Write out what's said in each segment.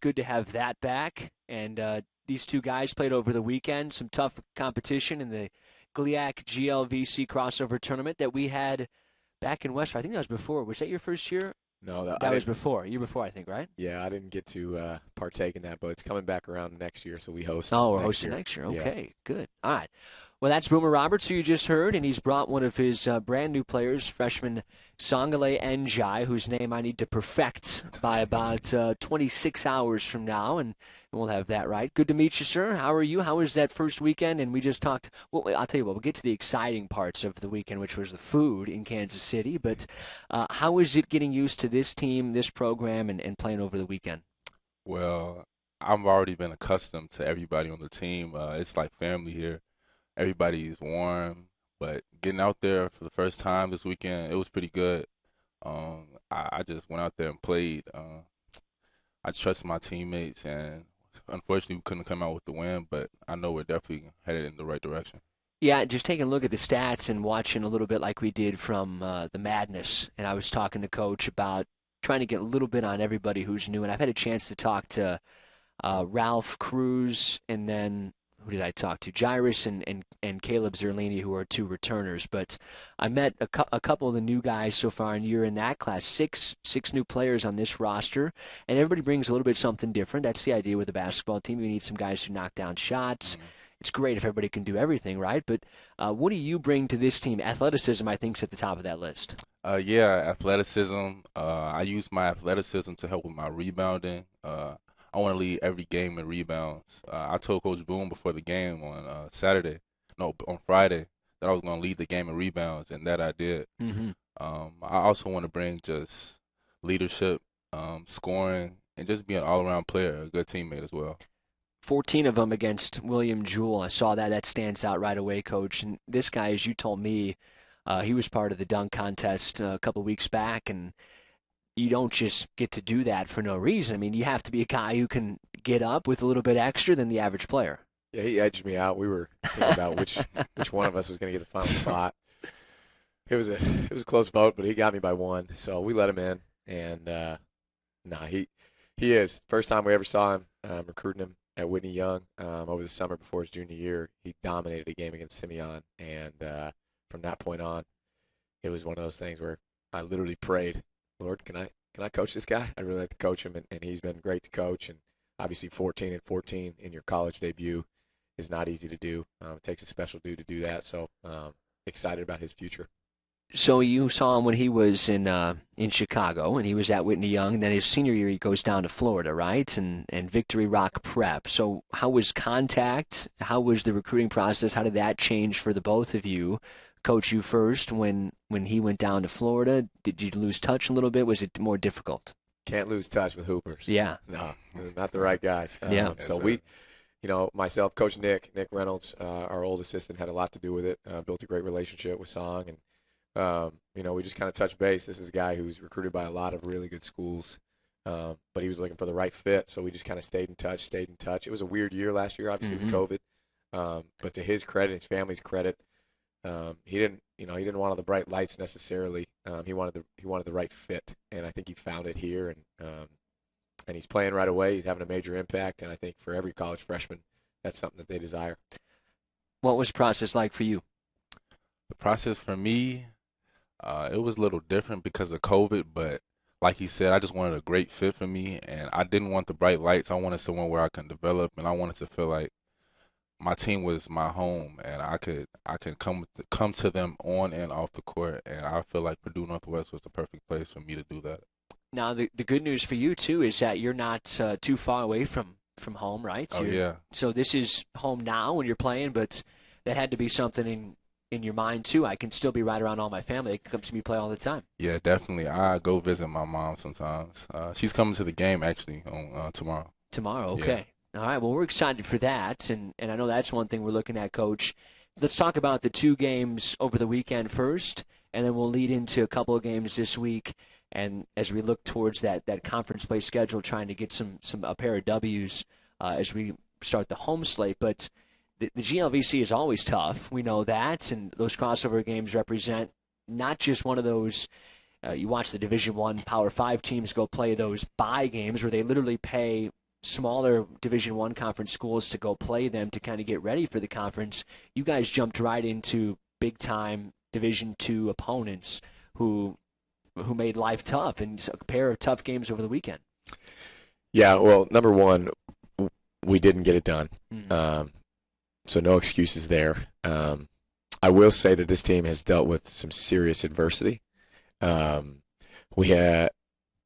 good to have that back. And these two guys played over the weekend, some tough competition in the GLIAC GLVC crossover tournament that we had back in Westford. I think that was before. Was that your first year? No, that was before. Year before, I think, right? Yeah, I didn't get to partake in that, but it's coming back around next year, so we host. Oh, we're hosting next year. Okay, good. All right. Well, that's Boomer Roberts, who you just heard, and he's brought one of his brand-new players, freshman Songale Njai, whose name I need to perfect by about 26 hours from now, and we'll have that right. Good to meet you, sir. How are you? How was that first weekend? And we just talked – well, I'll tell you what, we'll get to the exciting parts of the weekend, which was the food in Kansas City, but how is it getting used to this team, this program, and playing over the weekend? Well, I've already been accustomed to everybody on the team. It's like family here. Everybody's warm, but getting out there for the first time this weekend, it was pretty good. I just went out there and played. I trust my teammates, and unfortunately we couldn't come out with the win, but I know we're definitely headed in the right direction. Yeah, just taking a look at the stats and watching a little bit like we did from the Madness, and I was talking to Coach about trying to get a little bit on everybody who's new, and I've had a chance to talk to Ralph Cruz, and then who did I talk to? Jairus and Caleb Zerlini, who are two returners. But I met a couple of the new guys so far, and you're in that class. Six new players on this roster, and everybody brings a little bit something different. That's the idea with a basketball team. You need some guys who knock down shots. Mm-hmm. It's great if everybody can do everything, right? But what do you bring to this team? Athleticism, I think, is at the top of that list. Yeah, athleticism. I use my athleticism to help with my rebounding. I want to lead every game in rebounds. I told Coach Boone before the game on Friday, that I was going to lead the game in rebounds, and that I did. Mm-hmm. I also want to bring just leadership, scoring, and just be an all-around player, a good teammate as well. 14 of them against William Jewell. I saw that. That stands out right away, Coach. And this guy, as you told me, he was part of the dunk contest a couple of weeks back, and you don't just get to do that for no reason. I mean, you have to be a guy who can get up with a little bit extra than the average player. Yeah, he edged me out. We were thinking about which one of us was going to get the final spot. It was a close vote, but he got me by one, so we let him in. And he is. First time we ever saw him, recruiting him at Whitney Young over the summer before his junior year, he dominated a game against Simeon. And from that point on, it was one of those things where I literally prayed, Lord, can I coach this guy? I'd really like to coach him, and he's been great to coach. And obviously 14 in your college debut is not easy to do. It takes a special dude to do that, so excited about his future. So you saw him when he was in Chicago, and he was at Whitney Young, and then his senior year he goes down to Florida, right, and Victory Rock Prep. So how was contact? How was the recruiting process? How did that change for the both of you? Coach, you first when he went down to Florida. Did you lose touch a little bit? Was it more difficult? Can't lose touch with hoopers. Yeah. No, not the right guys. Yeah. So we, myself, Coach Nick Reynolds, our old assistant, had a lot to do with it. Built a great relationship with Song, and we just kind of touched base. This is a guy who's recruited by a lot of really good schools, but he was looking for the right fit. So we just kind of stayed in touch. It was a weird year last year, obviously with COVID, but to his credit, his family's credit, he didn't want all the bright lights necessarily. He wanted the right fit, and I think he found it here. And he's playing right away. He's having a major impact, and I think for every college freshman, that's something that they desire. What was the process like for you? The process for me, it was a little different because of COVID, but like he said, I just wanted a great fit for me, and I didn't want the bright lights. I wanted somewhere where I can develop, and I wanted to feel like my team was my home, and I could come to them on and off the court, and I feel like Purdue Northwest was the perfect place for me to do that. Now, the good news for you, too, is that you're not too far away from home, right? Yeah. So this is home now when you're playing, but that had to be something in your mind, too. I can still be right around all my family. They come to me play all the time. Yeah, definitely. I go visit my mom sometimes. She's coming to the game, actually, on tomorrow. Tomorrow, okay. Yeah. All right, well, we're excited for that, and I know that's one thing we're looking at, Coach. Let's talk about the two games over the weekend first, and then we'll lead into a couple of games this week. And as we look towards that conference play schedule, trying to get a pair of W's as we start the home slate. But the GLVC is always tough. We know that, and those crossover games represent not just one of those. You watch the Division I Power 5 teams go play those bye games where they literally pay smaller Division I conference schools to go play them to kind of get ready for the conference. You guys jumped right into big-time Division II opponents who made life tough, and a pair of tough games over the weekend. Yeah, well, number one, we didn't get it done. So no excuses there. I will say that this team has dealt with some serious adversity. We had,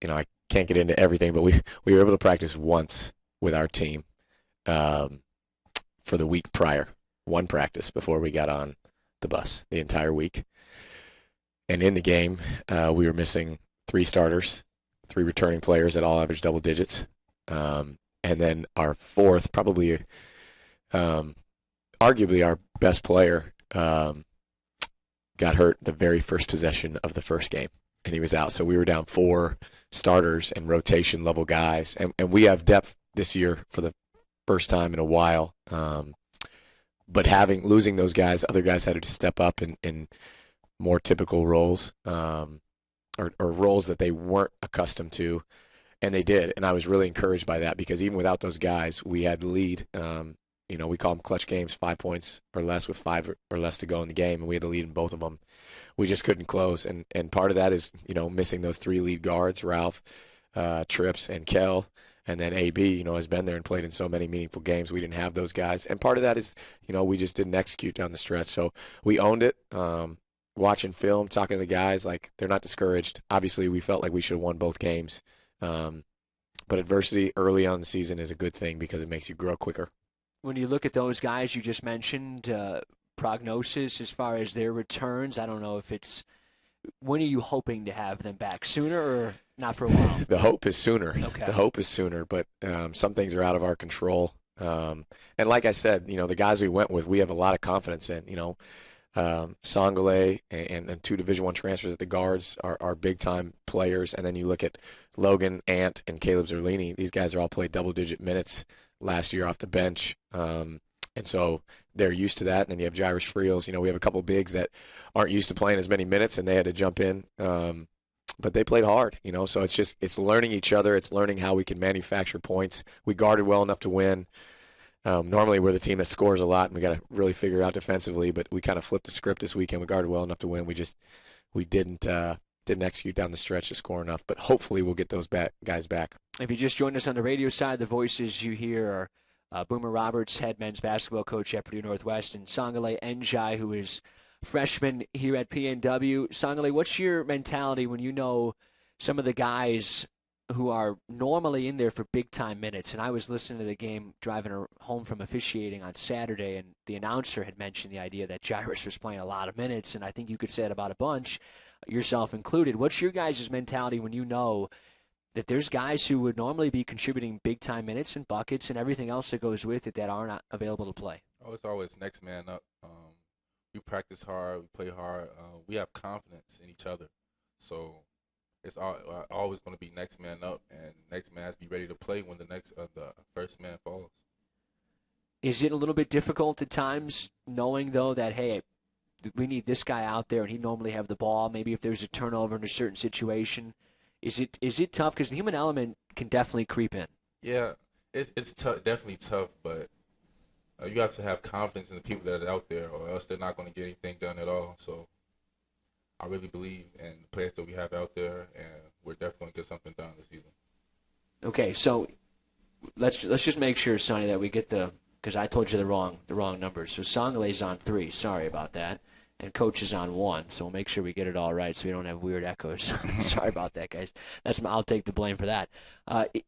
I can't get into everything, but we were able to practice once with our team for the week prior. One practice before we got on the bus the entire week. And in the game, we were missing 3 starters, 3 returning players that all averaged double digits. And then our fourth, probably arguably our best player, got hurt the very first possession of the first game, and he was out. So we were down 4 starters and rotation level guys. And we have depth this year for the first time in a while. But losing those guys, other guys had to step up in more typical roles, or roles that they weren't accustomed to, and they did. And I was really encouraged by that, because even without those guys, we had the lead. We call them clutch games, 5 points or less with 5 or less to go in the game, and we had the lead in both of them. We just couldn't close, and part of that is missing those 3 lead guards, Ralph, Trips, and Kel. And then AB, has been there and played in so many meaningful games. We didn't have those guys. And part of that is, we just didn't execute down the stretch. So we owned it. Watching film, talking to the guys, like, they're not discouraged. Obviously, we felt like we should have won both games. But adversity early on in the season is a good thing, because it makes you grow quicker. When you look at those guys you just mentioned, prognosis as far as their returns, I don't know if it's – when are you hoping to have them back? Sooner or not for a while? The hope is sooner. Okay. The hope is sooner, but some things are out of our control. And like I said, the guys we went with, we have a lot of confidence in. Sangale and 2 Division I transfers at the guards are big-time players. And then you look at Logan, Ant, and Caleb Zerlini. These guys are all played double-digit minutes last year off the bench. And so they're used to that. And then you have Jairus Friels. We have a couple bigs that aren't used to playing as many minutes, and they had to jump in. But they played hard, so it's learning each other. It's learning how we can manufacture points. We guarded well enough to win. Normally we're the team that scores a lot, and we got to really figure it out defensively, but we kind of flipped the script this weekend. We guarded well enough to win. We didn't execute down the stretch to score enough, but hopefully we'll get those guys back. If you just joined us on the radio side, the voices you hear are Boomer Roberts, head men's basketball coach at Purdue Northwest, and Sangale Njai, who is freshman here at PNW. Sangale, what's your mentality when you know some of the guys who are normally in there for big-time minutes? And I was listening to the game driving home from officiating on Saturday, and the announcer had mentioned the idea that Jairus was playing a lot of minutes, and I think you could say it about a bunch, yourself included. What's your guys' mentality when you know that there's guys who would normally be contributing big-time minutes and buckets and everything else that goes with it that are not available to play? Oh, it's always next man up. We practice hard, we play hard, we have confidence in each other. So it's always going to be next man up, and next man has to be ready to play when the first man falls. Is it a little bit difficult at times knowing, though, that, hey, we need this guy out there and he'd normally have the ball, maybe if there's a turnover in a certain situation? Is it tough? Because the human element can definitely creep in. Yeah, it's tough, definitely tough, but you have to have confidence in the people that are out there, or else they're not going to get anything done at all. So I really believe in the players that we have out there, and we're definitely going to get something done this season. Okay, so let's just make sure, Sonny, that we get because I told you the wrong numbers. So Sangale's on 3. Sorry about that. And Coach is on 1, so we'll make sure we get it all right so we don't have weird echoes. Sorry about that, guys. I'll take the blame for that.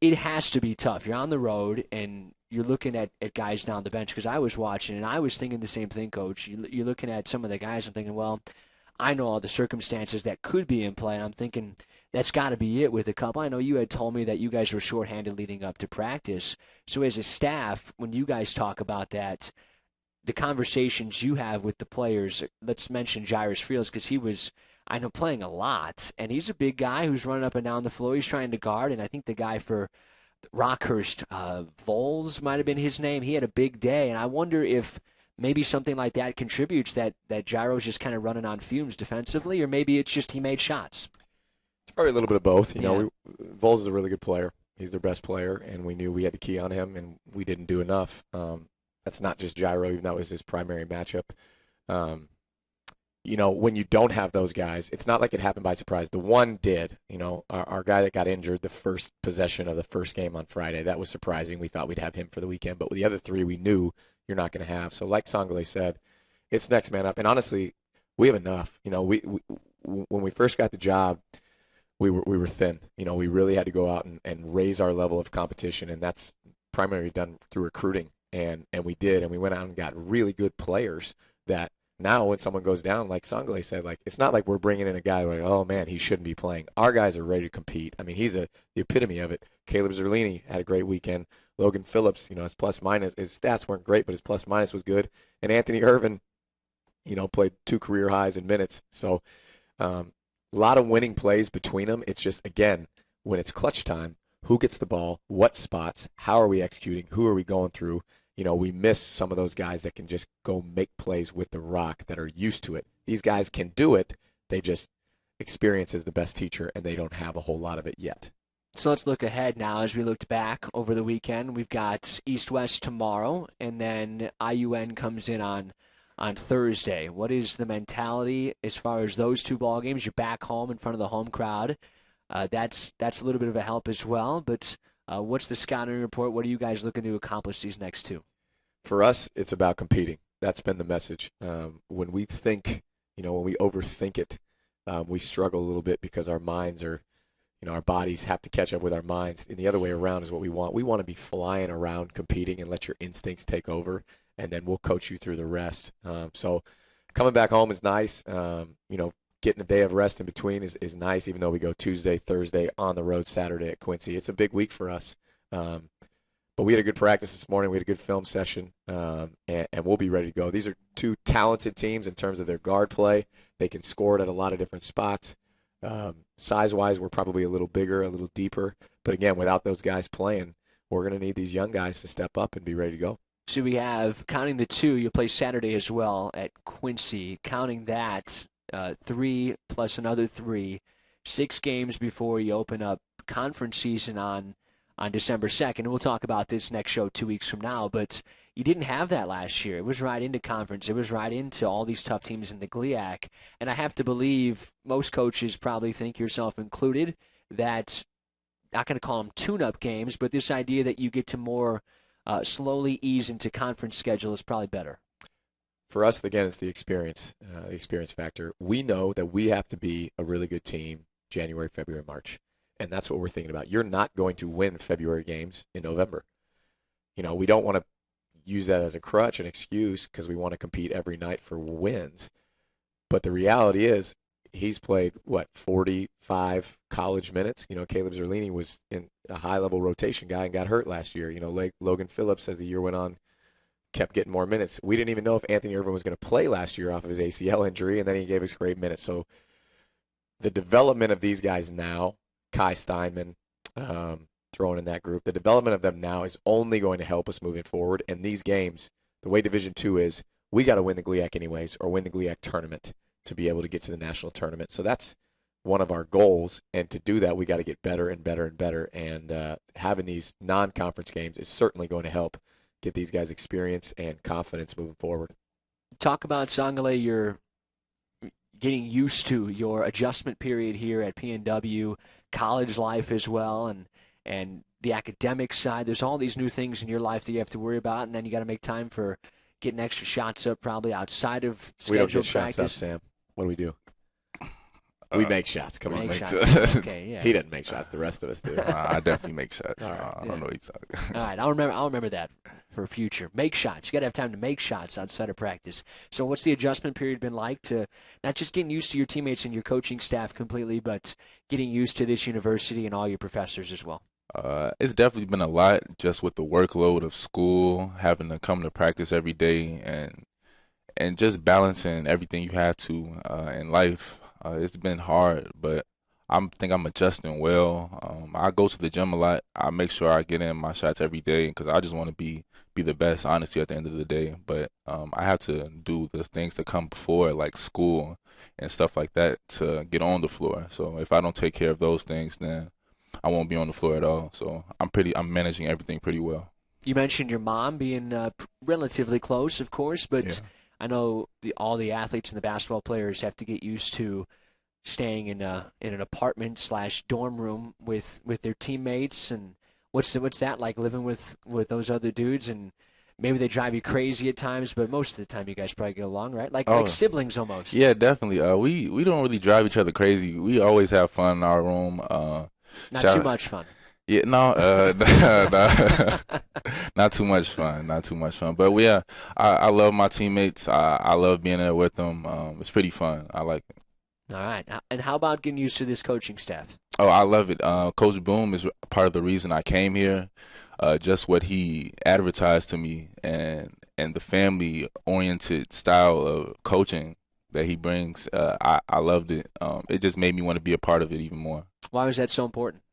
It has to be tough. You're on the road, and you're looking at guys down the bench, because I was watching, and I was thinking the same thing, Coach. You're looking at some of the guys, I'm thinking, well, I know all the circumstances that could be in play, and I'm thinking that's got to be it with a couple. I know you had told me that you guys were shorthanded leading up to practice. So as a staff, when you guys talk about that, the conversations you have with the players, let's mention Jairus Friels, because he was, I know, playing a lot, and he's a big guy who's running up and down the floor. He's trying to guard, and I think the guy for Rockhurst, Voles might have been his name. He had a big day, and I wonder if maybe something like that contributes, that Gyro's just kind of running on fumes defensively, or maybe it's just he made shots. It's probably a little bit of both. You know, Voles is a really good player. He's their best player, and we knew we had to key on him, and we didn't do enough. That's not just Gyro, even though it was his primary matchup. When you don't have those guys, it's not like it happened by surprise. The one did. Our guy that got injured the first possession of the first game on Friday, that was surprising. We thought we'd have him for the weekend, but with the other three, we knew you're not going to have. So like Sangale said, it's next man up. And honestly, we have enough. We when we first got the job, we were thin. We really had to go out and raise our level of competition, and that's primarily done through recruiting. And we did, and we went out and got really good players that now when someone goes down, like Sangale said, like it's not like we're bringing in a guy like, oh, man, he shouldn't be playing. Our guys are ready to compete. I mean, he's the epitome of it. Caleb Zerlini had a great weekend. Logan Phillips, his plus-minus, his stats weren't great, but his plus-minus was good. And Anthony Irvin, played 2 career highs in minutes. So a lot of winning plays between them. It's just, again, when it's clutch time, who gets the ball, what spots, how are we executing, who are we going through? We miss some of those guys that can just go make plays with the rock that are used to it. These guys can do it. They just, experience is the best teacher, and they don't have a whole lot of it yet. So let's look ahead now as we looked back over the weekend. We've got East-West tomorrow, and then IUN comes in on Thursday. What is the mentality as far as those 2 ball games? You're back home in front of the home crowd. That's a little bit of a help as well, but what's the scouting report? What are you guys looking to accomplish these next 2? For us, it's about competing. That's been the message. When we think, when we overthink it, we struggle a little bit because our minds are, our bodies have to catch up with our minds. And the other way around is what we want. We want to be flying around competing and let your instincts take over, and then we'll coach you through the rest. So coming back home is nice. Getting a day of rest in between is nice, even though we go Tuesday, Thursday, on the road Saturday at Quincy. It's a big week for us. But we had a good practice this morning. We had a good film session, and we'll be ready to go. These are 2 talented teams in terms of their guard play. They can score it at a lot of different spots. Size-wise, we're probably a little bigger, a little deeper. But, again, without those guys playing, we're going to need these young guys to step up and be ready to go. So we have, counting the 2, you play Saturday as well at Quincy. Counting that, 3 plus another 3, 6 games before you open up conference season on December 2nd. And we'll talk about this next show 2 weeks from now, but you didn't have that last year. It was right into conference. It was right into all these tough teams in the GLIAC. And I have to believe most coaches probably think, yourself included, that, not going to call them tune-up games, but this idea that you get to more slowly ease into conference schedule is probably better. For us, again, it's the experience factor. We know that we have to be a really good team January, February, March. And that's what we're thinking about. You're not going to win February games in November. We don't want to use that as a crutch, an excuse, because we want to compete every night for wins. But the reality is, he's played, 45 college minutes? Caleb Zerlini was in a high-level rotation guy and got hurt last year. Logan Phillips, as the year went on, kept getting more minutes. We didn't even know if Anthony Irvin was going to play last year off of his ACL injury, and then he gave us great minutes. So the development of these guys now, Kai Steinman, thrown in that group, the development of them now is only going to help us moving forward. And these games, the way Division II is, we got to win the GLIAC anyways, or win the GLIAC tournament to be able to get to the national tournament. So that's one of our goals. And to do that, we got to get better and better and better. And having these non-conference games is certainly going to help get these guys experience and confidence moving forward. Talk about, Sangale, your getting used to your adjustment period here at PNW, college life as well, and the academic side. There's all these new things in your life that you have to worry about, and then you got to make time for getting extra shots up probably outside of scheduled We don't get practice. shots up, Sam. What do we do? We make shots. Come on. Make shots. Okay, yeah. He doesn't make shots. The rest of us do. I definitely make shots. All right. I don't know what you're talking. All right, I'll remember that for future. Make shots. You got to have time to make shots outside of practice. So what's the adjustment period been like to not just getting used to your teammates and your coaching staff completely, but getting used to this university and all your professors as well? It's definitely been a lot, just with the workload of school, having to come to practice every day, and just balancing everything you have to in life. It's been hard, but I think I'm adjusting well. I go to the gym a lot. I make sure I get in my shots every day because I just want to be the best, honestly, at the end of the day. But I have to do the things that come before, like school and stuff like that, to get on the floor. So if I don't take care of those things, then I won't be on the floor at all. So I'm managing everything pretty well. You mentioned your mom being relatively close, of course, but Yeah. I know all the athletes and the basketball players have to get used to staying in an apartment / dorm room with their teammates. And what's that like, living with those other dudes? And maybe they drive you crazy at times, but most of the time you guys probably get along, right? Like Oh, siblings almost. yeah, definitely. We don't really drive each other crazy. We always have fun in our room. Not shout- too much fun. Yeah, no, not too much fun, not too much fun. But yeah, I love my teammates. I love being there with them. It's pretty fun. I like it. All right. And how about getting used to this coaching staff? Oh, I love it. Coach Boom is part of the reason I came here. Just what he advertised to me and the family-oriented style of coaching that he brings, I loved it. It just made me want to be a part of it even more. Why was that so important?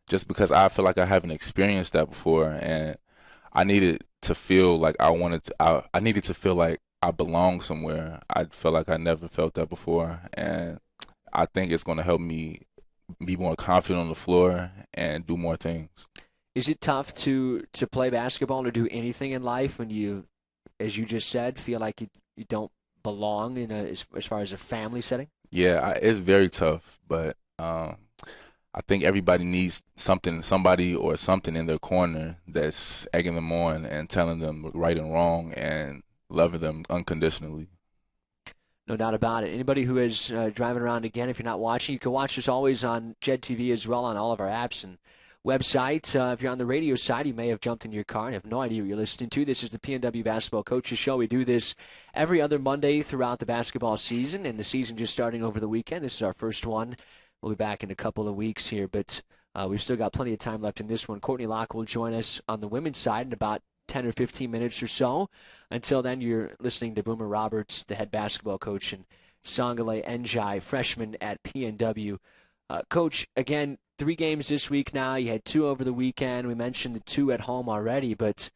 Just because I feel like I haven't experienced that before, and I needed to feel like I needed to feel like I belong somewhere. I felt like I never felt that before, and I think it's going to help me be more confident on the floor and do more things. Is it tough to play basketball or do anything in life when you, as you just said, feel like you don't belong as far as a family setting? Yeah, it's very tough, but I think everybody needs somebody or something in their corner that's egging them on and telling them right and wrong and loving them unconditionally. No doubt about it. Anybody who is driving around, again, if you're not watching, you can watch us always on JEDtv as well on all of our apps and websites. If you're on the radio side, you may have jumped into your car and have no idea what you're listening to. This is the PNW Basketball Coaches Show. We do this every other Monday throughout the basketball season, and the season just starting over the weekend. This is our first one. We'll be back in a couple of weeks here, but we've still got plenty of time left in this one. Courtney Locke will join us on the women's side in about 10 or 15 minutes or so. Until then, you're listening to Boomer Roberts, the head basketball coach, and Sangale Njai, freshman at PNW. Coach, again, 3 games this week now. You had 2 over the weekend. We mentioned the 2 at home already, but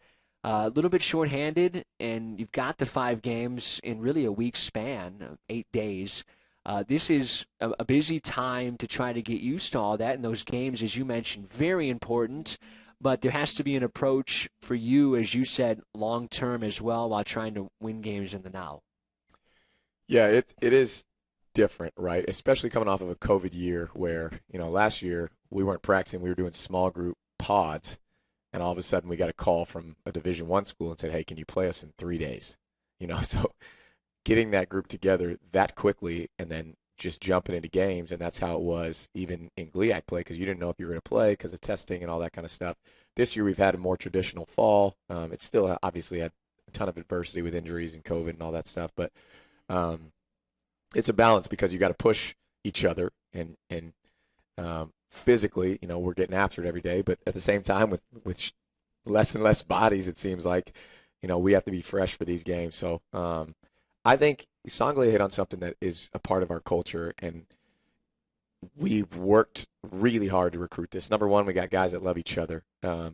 a little bit shorthanded, and you've got the 5 games in really a week's span, 8 days. This is a busy time to try to get used to all that, and those games, as you mentioned, very important, but there has to be an approach for you, as you said, long-term as well, while trying to win games in the now. Yeah, it is different, right? Especially coming off of a COVID year where, last year we weren't practicing, we were doing small group pods, and all of a sudden we got a call from a Division I school and said, hey, can you play us in 3 days? So getting that group together that quickly and then just jumping into games, and that's how it was even in GLIAC play because you didn't know if you were going to play because of testing and all that kind of stuff. This year we've had a more traditional fall. It still obviously had a ton of adversity with injuries and COVID and all that stuff, but it's a balance because you got to push each other and physically, we're getting after it every day, but at the same time with less and less bodies, it seems like, we have to be fresh for these games. So I think Sangale hit on something that is a part of our culture, and we've worked really hard to recruit this. Number one, we got guys that love each other.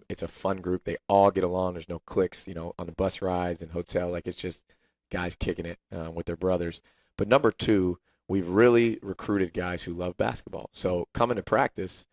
It's a fun group. They all get along. There's no cliques, on the bus rides and hotel. Like, it's just guys kicking it with their brothers. But number two, we've really recruited guys who love basketball. So coming to practice,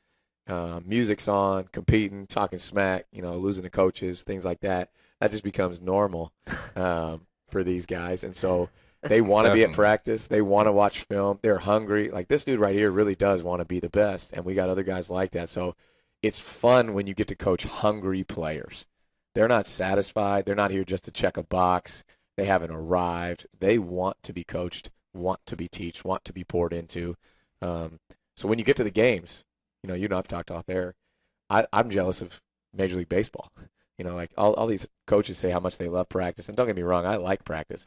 music's on, competing, talking smack, losing to coaches, things like that. That just becomes normal for these guys. And so they want to be at practice. They want to watch film. They're hungry. Like, this dude right here really does want to be the best, and we got other guys like that. So it's fun when you get to coach hungry players. They're not satisfied. They're not here just to check a box. They haven't arrived. They want to be coached, want to be taught, want to be poured into. So when you get to the games, you and I've talked off air, I'm jealous of Major League Baseball. Like all these coaches say how much they love practice. And don't get me wrong, I like practice.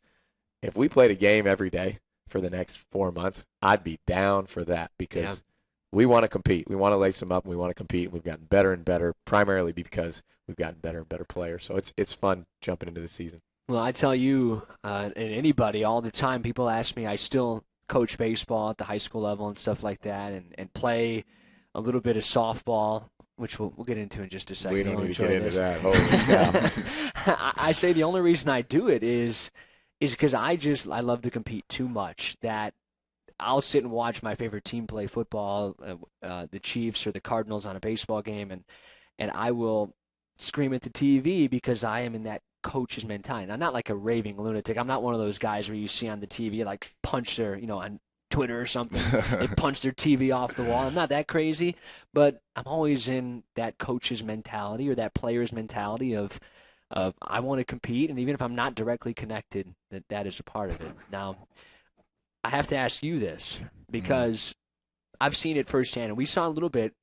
If we played a game every day for the next 4 months, I'd be down for that because we want to compete. We want to lace them up, and we want to compete. We've gotten better and better, primarily because we've gotten better and better players. So it's fun jumping into the season. Well, I tell you, and anybody all the time, people ask me, I still coach baseball at the high school level and stuff like that, and play a little bit of softball, which we'll get into in just a second. We don't need to get into that. Holy cow. I say the only reason I do it is because I love to compete too much, that I'll sit and watch my favorite team play football, the Chiefs or the Cardinals on a baseball game, and I will scream at the TV because I am in that coach's mentality. I'm not like a raving lunatic. I'm not one of those guys where you see on the TV like punch their, on Twitter or something, they punch their TV off the wall. I'm not that crazy, but I'm always in that coach's mentality or that player's mentality of I want to compete, and even if I'm not directly connected, that is a part of it. Now, I have to ask you this because I've seen it firsthand, and we saw a little bit.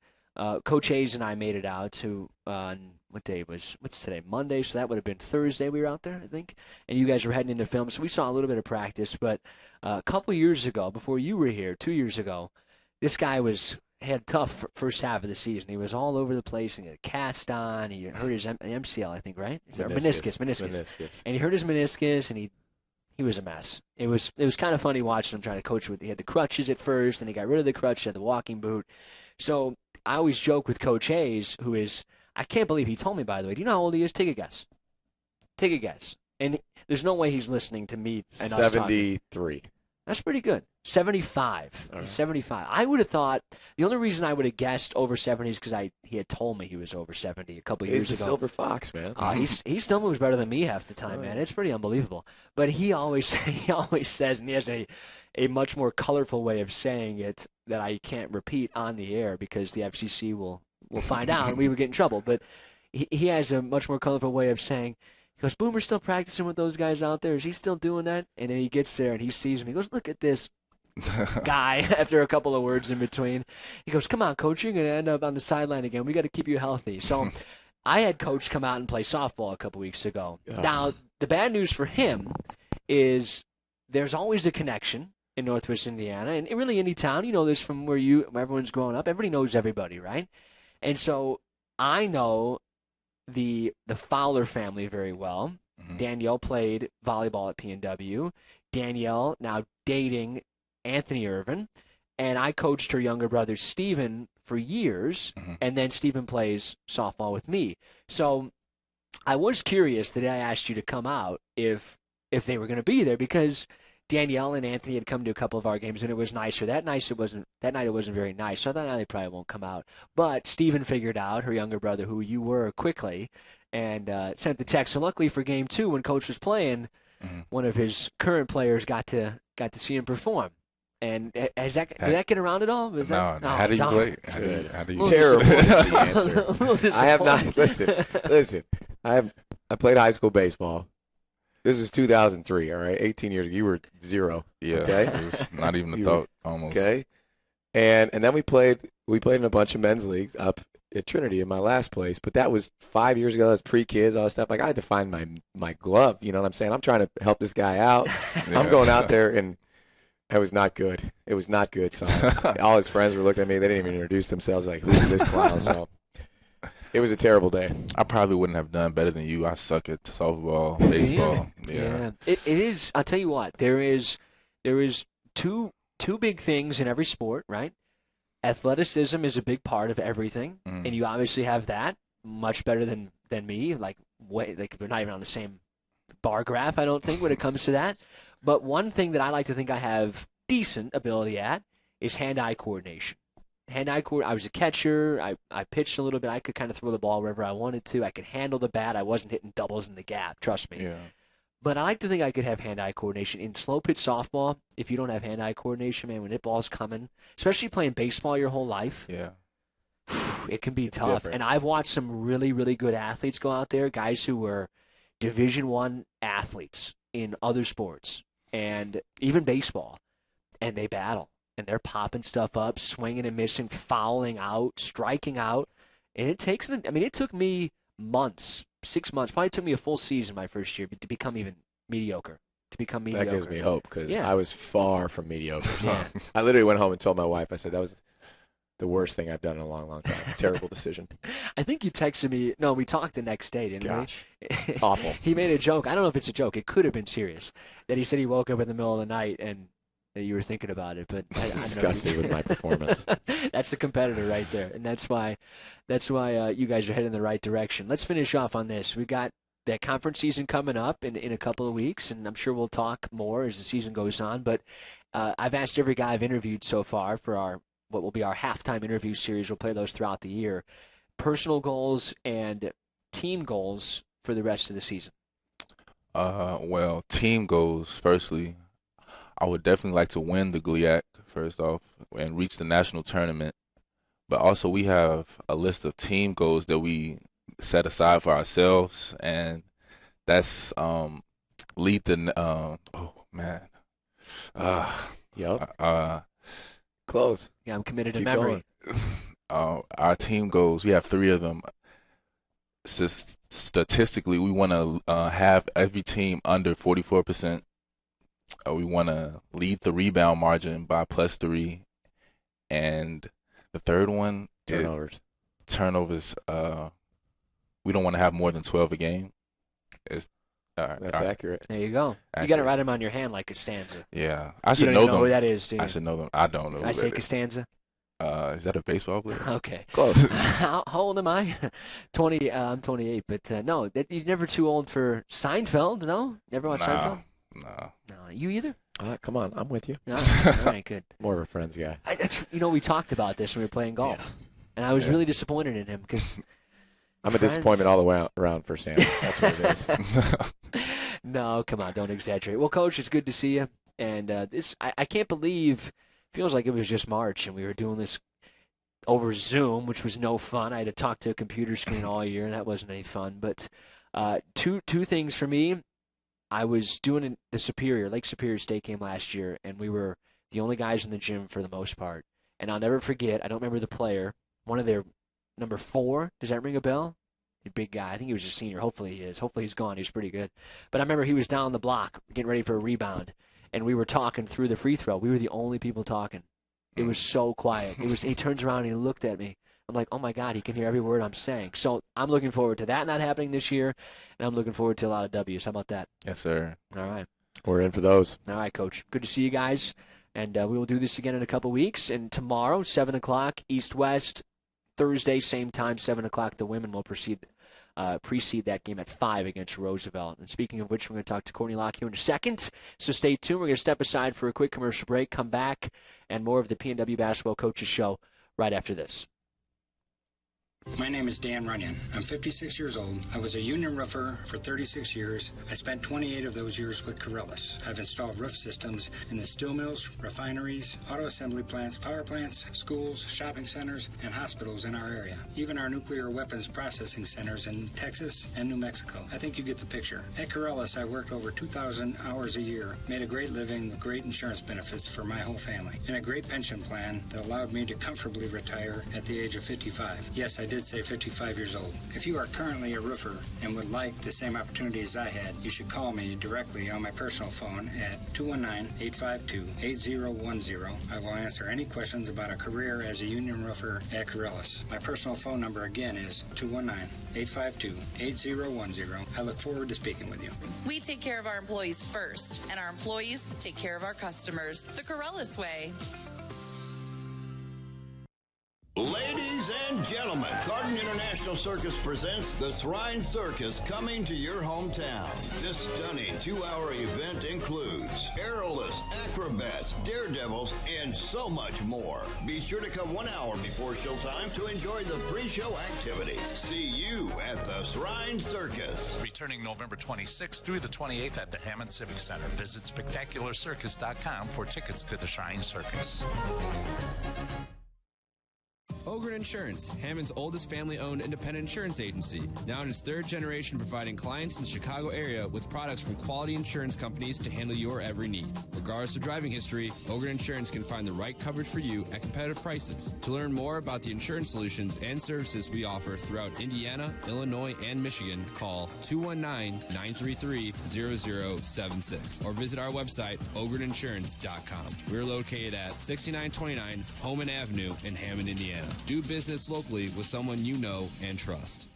Coach Hayes and I made it out to what's today? Monday, so that would have been Thursday we were out there, I think. And you guys were heading into film, so we saw a little bit of practice. But a couple years ago, before you were here, 2 years ago, this guy had a tough first half of the season. He was all over the place, and he had a cast on. He hurt his MCL, I think, right? Meniscus. And he hurt his meniscus, and he was a mess. It was kind of funny watching him trying to coach with. He had the crutches at first, and he got rid of the crutch, had the walking boot. So I always joke with Coach Hayes, who is, I can't believe he told me, by the way. Do you know how old he is? Take a guess. Take a guess. And there's no way he's listening to me and us talking. 73. That's pretty good. 75. Right. He's 75. I would have thought, the only reason I would have guessed over 70 is because he had told me he was over 70 a couple years ago. He's the silver fox, man. He still moves better than me half the time, man. It's pretty unbelievable. But he always says, and he has a much more colorful way of saying it that I can't repeat on the air because the FCC will find out and we would get in trouble. But he has a much more colorful way of saying, he goes, Boomer's still practicing with those guys out there. Is he still doing that? And then he gets there and he sees him. He goes, look at this guy after a couple of words in between. He goes, come on, Coach, you're going to end up on the sideline again. We got to keep you healthy. So I had Coach come out and play softball a couple weeks ago. Now, the bad news for him is there's always a connection in Northwest Indiana, and really any town. You know this from where everyone's growing up. Everybody knows everybody, right? And so I know the Fowler family very well. Mm-hmm. Danielle played volleyball at PNW. Danielle now dating Anthony Irvin, and I coached her younger brother Steven for years, and then Steven plays softball with me. So I was curious the day I asked you to come out if they were going to be there, because Danielle and Anthony had come to a couple of our games, and it was nicer. That night it wasn't very nice, so I thought, they probably won't come out. But Steven figured out, her younger brother, who you were, quickly, and sent the text. So luckily for Game 2, when Coach was playing, one of his current players got to see him perform. And did that get around at all? No. How do you play? How do you terrible answer. I have not. Listen. I played high school baseball. This is 2003. All right, 18 years ago. You were 0. Yeah. Okay. It was not even a thought almost. Okay. And then we played in a bunch of men's leagues up at Trinity in my last place, but that was 5 years ago. That was pre-kids, all that stuff. Like, I had to find my glove. You know what I'm saying? I'm trying to help this guy out. Yeah. I'm going out there and. It was not good. It was not good. So all his friends were looking at me. They didn't even introduce themselves. Like, who is this clown? So it was a terrible day. I probably wouldn't have done better than you. I suck at softball, baseball. Yeah. It is. I'll tell you what. There is two big things in every sport, right? Athleticism is a big part of everything, and you obviously have that much better than me. Like we're not even on the same bar graph, I don't think, when it comes to that. But one thing that I like to think I have decent ability at is hand-eye coordination. I was a catcher. I pitched a little bit. I could kind of throw the ball wherever I wanted to. I could handle the bat. I wasn't hitting doubles in the gap, trust me. Yeah. But I like to think I could have hand-eye coordination. In slow pitch softball, if you don't have hand-eye coordination, man, when that ball's coming, especially playing baseball your whole life, it can be tough. Different. And I've watched some really, really good athletes go out there, guys who were Division I athletes in other sports, and even baseball, and they battle, and they're popping stuff up, swinging and missing, fouling out, striking out, and it took me months, 6 months, probably took me a full season my first year to become even mediocre. That gives me hope, because I was far from mediocre. So Yeah. I literally went home and told my wife, I said, that was the worst thing I've done in a long, long time. Terrible decision. I think you texted me. No, we talked the next day, didn't Gosh. we? Awful. He made a joke. I don't know if it's a joke. It could have been serious. That he said he woke up in the middle of the night and that you were thinking about it. But I Disgusted with my performance. That's the competitor right there, and that's why you guys are heading in the right direction. Let's finish off on this. We got the conference season coming up in a couple of weeks, and I'm sure we'll talk more as the season goes on. But I've asked every guy I've interviewed so far for what will be our halftime interview series. We'll play those throughout the year. Personal goals and team goals for the rest of the season. Well, team goals. Firstly, I would definitely like to win the GLIAC first off and reach the national tournament. But also, we have a list of team goals that we set aside for ourselves, and that's lead the. Yep. Close. Yeah, I'm committed to Keep memory. Our team goals, we have 3 of them. Statistically, we want to have every team under 44%. We want to lead the rebound margin by +3. And the third one, turnovers. We don't want to have more than 12 a game. That's accurate. There you go. Accurate. You got to write them on your hand like Costanza. Yeah, I You should don't know even know them. who that is, do you? I should know them. I don't know. I say Costanza. Is that a baseball player? Okay. Close. How old am I? 20. I'm 28. But no, you're never too old for Seinfeld. No, never watched Seinfeld. No. No, you either. Come on, I'm with you. No, all right, good. More of a friends guy. We talked about this when we were playing golf, and I was really disappointed in him because I'm a disappointment all the way around for Sam. That's what it is. No, come on, don't exaggerate. Well, Coach, it's good to see you, and I can't believe. Feels like it was just March, and we were doing this over Zoom, which was no fun. I had to talk to a computer screen all year, and that wasn't any fun. But two things for me. I was doing the Lake Superior State game last year, and we were the only guys in the gym for the most part. And I'll never forget, I don't remember the player, one of their number 4. Does that ring a bell? The big guy. I think he was a senior. Hopefully he is. Hopefully he's gone. He was pretty good. But I remember he was down the block getting ready for a rebound, and we were talking through the free throw. We were the only people talking. It was so quiet. He turns around and he looked at me. I'm like, oh, my God, he can hear every word I'm saying. So I'm looking forward to that not happening this year, and I'm looking forward to a lot of W's. How about that? Yes, sir. All right. We're in for those. All right, Coach. Good to see you guys, and we will do this again in a couple weeks. And tomorrow, 7 o'clock, East-West. Thursday, same time, 7 o'clock, the women will precede that game at 5 against Roosevelt. And speaking of which, we're going to talk to Courtney Locke here in a second. So stay tuned. We're going to step aside for a quick commercial break, come back, and more of the PNW Basketball Coaches Show right after this. My name is Dan Runyon. I'm 56 years old. I was a union roofer for 36 years. I spent 28 of those years with Corellis. I've installed roof systems in the steel mills, refineries, auto assembly plants, power plants, schools, shopping centers, and hospitals in our area. Even our nuclear weapons processing centers in Texas and New Mexico. I think you get the picture. At Corellis, I worked over 2,000 hours a year, made a great living with great insurance benefits for my whole family, and a great pension plan that allowed me to comfortably retire at the age of 55. Yes, I did say 55 years old. If you are currently a roofer and would like the same opportunities I had, you should call me directly on my personal phone at 219-852-8010. I will answer any questions about a career as a union roofer at Corellis. My personal phone number again is 219-852-8010. I look forward to speaking with you. We take care of our employees first, and our employees take care of our customers the Corellis way. Ladies and gentlemen, Carton International Circus presents the Shrine Circus coming to your hometown. This stunning 2-hour event includes aerialists, acrobats, daredevils, and so much more. Be sure to come 1 hour before showtime to enjoy the pre-show activities. See you at the Shrine Circus. Returning November 26th through the 28th at the Hammond Civic Center. Visit spectacularcircus.com for tickets to the Shrine Circus. Ogren Insurance, Hammond's oldest family-owned independent insurance agency, now in its 3rd generation, providing clients in the Chicago area with products from quality insurance companies to handle your every need. Regardless of driving history, Ogren Insurance can find the right coverage for you at competitive prices. To learn more about the insurance solutions and services we offer throughout Indiana, Illinois, and Michigan, call 219-933-0076 or visit our website, ogreninsurance.com. We're located at 6929 Homan Avenue in Hammond, Indiana. Do business locally with someone you know and trust.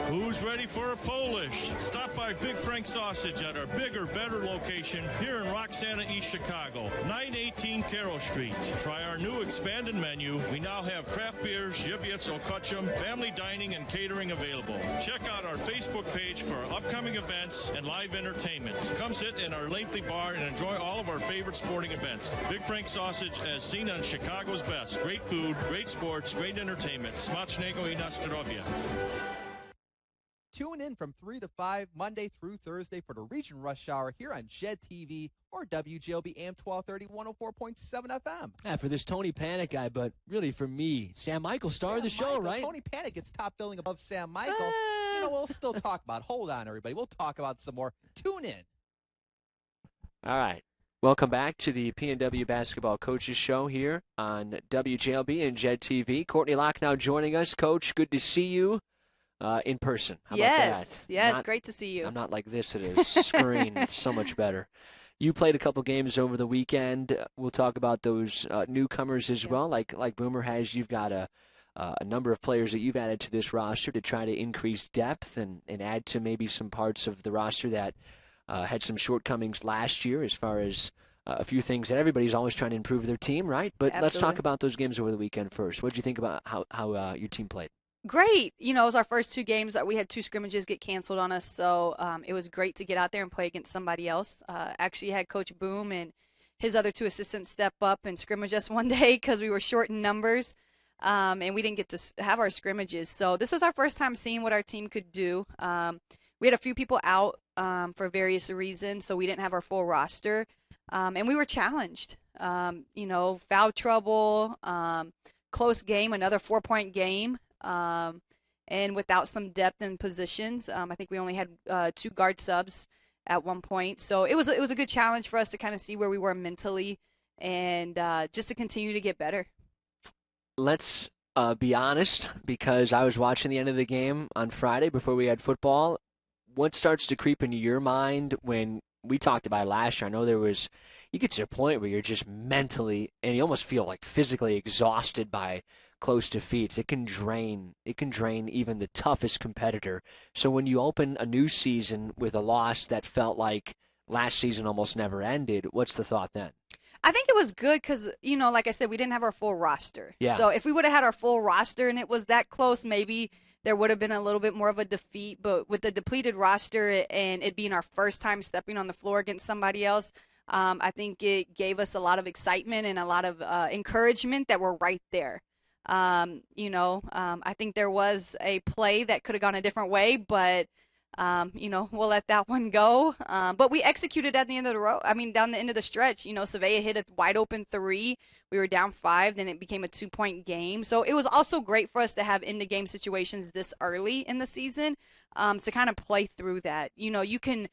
Who's ready for a Polish? Stop by Big Frank Sausage at our bigger, better location here in Roxana, East Chicago, 918 Carroll Street. Try our new expanded menu. We now have craft beers, Żywiec, Okutchum, family dining, and catering available. Check out our Facebook page for our upcoming events and live entertainment. Come sit in our lengthy bar and enjoy all of our favorite sporting events. Big Frank Sausage, as seen on Chicago's best. Great food, great sports, great entertainment. Smacznego I na zdrowie. Tune in from 3 to 5 Monday through Thursday for the Region Rush Hour here on JEDtv or WJOB AM 1230 104.7 FM. Yeah, for this Tony Panic guy, but really for me, Sam Michel, star of the show, right? Tony Panic gets top billing above Sam Michel. We'll still talk about it. Hold on, everybody. We'll talk about some more. Tune in. All right. Welcome back to the PNW Basketball Coaches Show here on WJLB and JEDtv. Courtney Locke now joining us. Coach, good to see you. In person. How about that? Yes, great to see you. I'm not like this at a screen. It's so much better. You played a couple games over the weekend. We'll talk about those newcomers as well. Like Boomer has, you've got a number of players that you've added to this roster to try to increase depth and add to maybe some parts of the roster that had some shortcomings last year as far as a few things that everybody's always trying to improve their team, right? But Let's talk about those games over the weekend first. What did you think about how your team played? Great. It was our first two games. We had two scrimmages get canceled on us, so it was great to get out there and play against somebody else. Actually had Coach Boom and his other two assistants step up and scrimmage us one day because we were short in numbers, and we didn't get to have our scrimmages. So this was our first time seeing what our team could do. We had a few people out for various reasons, so we didn't have our full roster, and we were challenged. Foul trouble, close game, another 4-point game. And without some depth in positions, I think we only had 2 guard subs at one point. So it was a good challenge for us to kind of see where we were mentally and just to continue to get better. Let's be honest, because I was watching the end of the game on Friday before we had football. What starts to creep into your mind when we talked about it last year? I know you get to a point where you're just mentally and you almost feel like physically exhausted by close defeats. It can drain even the toughest competitor. So when you open a new season with a loss that felt like last season almost never ended, what's the thought then? I think it was good because, like I said, we didn't have our full roster. Yeah. So if we would have had our full roster and it was that close, maybe there would have been a little bit more of a defeat. But with the depleted roster and it being our first time stepping on the floor against somebody else, I think it gave us a lot of excitement and a lot of encouragement that we're right there. I think there was a play that could have gone a different way, but, we'll let that one go. But we executed at the end of the road. Down the end of the stretch, Savea hit a wide open 3. We were down 5, then it became a 2-point game. So it was also great for us to have in the game situations this early in the season, to kind of play through that. You can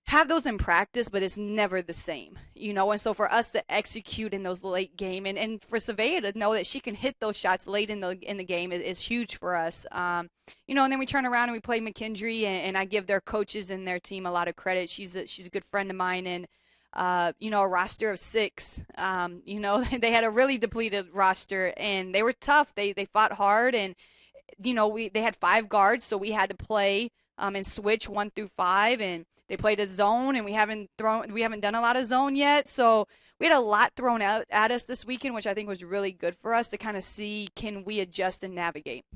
have those in practice, but it's never the same, and so for us to execute in those late game and for Savea to know that she can hit those shots late in the game is huge for us. And then we turn around and we play McKendree, and I give their coaches and their team a lot of credit. She's a good friend of mine, and a roster of 6. They had a really depleted roster, and they were tough. They fought hard, and they had 5 guards, so we had to play and switch 1 through 5, and they played a zone, and we haven't done a lot of zone yet. So we had a lot thrown out at us this weekend, which I think was really good for us to kind of see, can we adjust and navigate?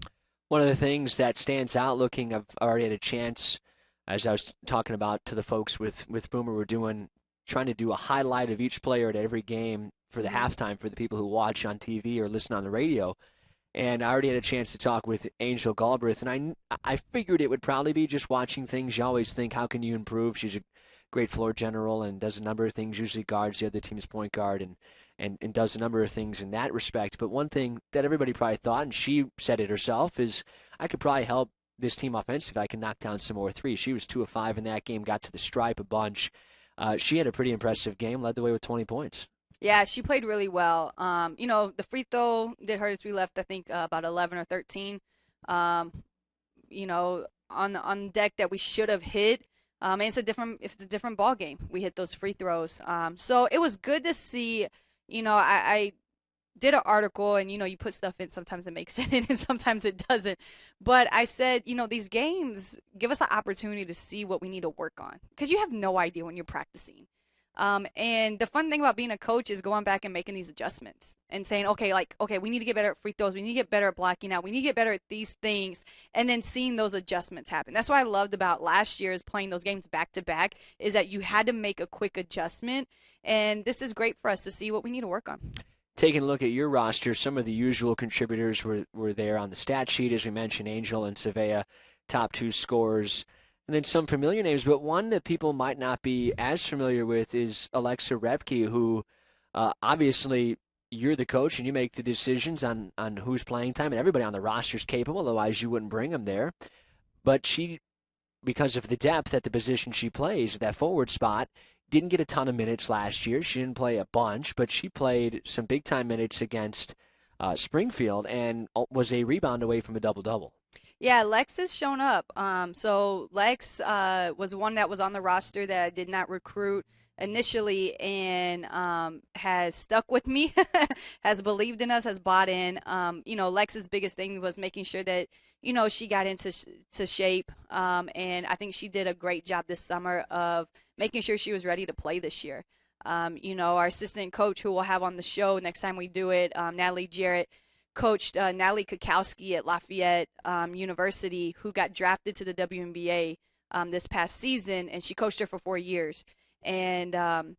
One of the things that stands out I've already had a chance, as I was talking about to the folks with Boomer, we're trying to do a highlight of each player at every game for the halftime for the people who watch on TV or listen on the radio. And I already had a chance to talk with Angel Galbraith, and I figured it would probably be just watching things. You always think, how can you improve? She's a great floor general and does a number of things, usually guards the other team's point guard and does a number of things in that respect. But one thing that everybody probably thought, and she said it herself, is I could probably help this team offensively if I can knock down some more threes. She was 2 of 5 in that game, got to the stripe a bunch. She had a pretty impressive game, led the way with 20 points. Yeah, she played really well. The free throw did hurt us. We left, I think, about 11 or 13, on deck that we should have hit. And it's a different ball game. We hit those free throws. So it was good to see. I did an article, and you put stuff in, sometimes it makes it in and sometimes it doesn't, but I said, these games give us an opportunity to see what we need to work on, because you have no idea when you're practicing. And the fun thing about being a coach is going back and making these adjustments and saying, okay, we need to get better at free throws, we need to get better at blocking out, we need to get better at these things, and then seeing those adjustments happen. That's what I loved about last year, is playing those games back to back, is that you had to make a quick adjustment, and this is great for us to see what we need to work on. Taking a look at your roster, some of the usual contributors were there on the stat sheet, as we mentioned, Angel and Savea, top 2 scorers. And then some familiar names, but one that people might not be as familiar with is Alexa Repke, who obviously you're the coach and you make the decisions on who's playing time, and everybody on the roster is capable, otherwise you wouldn't bring them there. But she, because of the depth at the position she plays, that forward spot, didn't get a ton of minutes last year. She didn't play a bunch, but she played some big-time minutes against Springfield and was a rebound away from a double-double. Yeah, Lex has shown up. So Lex was one that was on the roster that I did not recruit initially, and has stuck with me, has believed in us, has bought in. Lex's biggest thing was making sure that, she got into shape. And I think she did a great job this summer of making sure she was ready to play this year. Our assistant coach, who we'll have on the show next time we do it, Natalie Jarrett, coached Natalie Kukowski at Lafayette University, who got drafted to the WNBA this past season, and she coached her for 4 years. And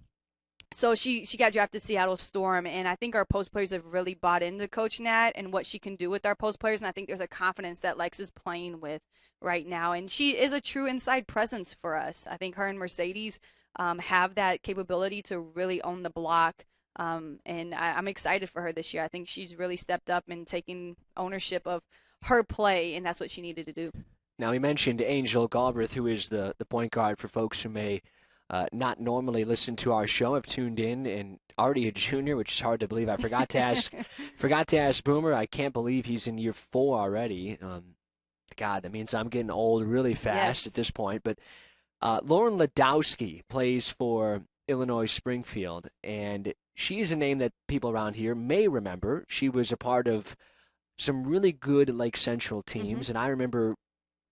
so she got drafted to Seattle Storm, and I think our post players have really bought into Coach Nat and what she can do with our post players, and I think there's a confidence that Lex is playing with right now, and she is a true inside presence for us. I think her and Mercedes have that capability to really own the block. And I'm excited for her this year. I think she's really stepped up and taken ownership of her play, and that's what she needed to do. Now, we mentioned Angel Galbraith, who is the point guard for folks who may not normally listen to our show, have tuned in, and already a junior, which is hard to believe. I forgot to ask Boomer. I can't believe he's in year 4 already. God, that means I'm getting old really fast at this point. But Lauren Ladowski plays for Illinois Springfield, and she is a name that people around here may remember. She was a part of some really good Lake Central teams, and I remember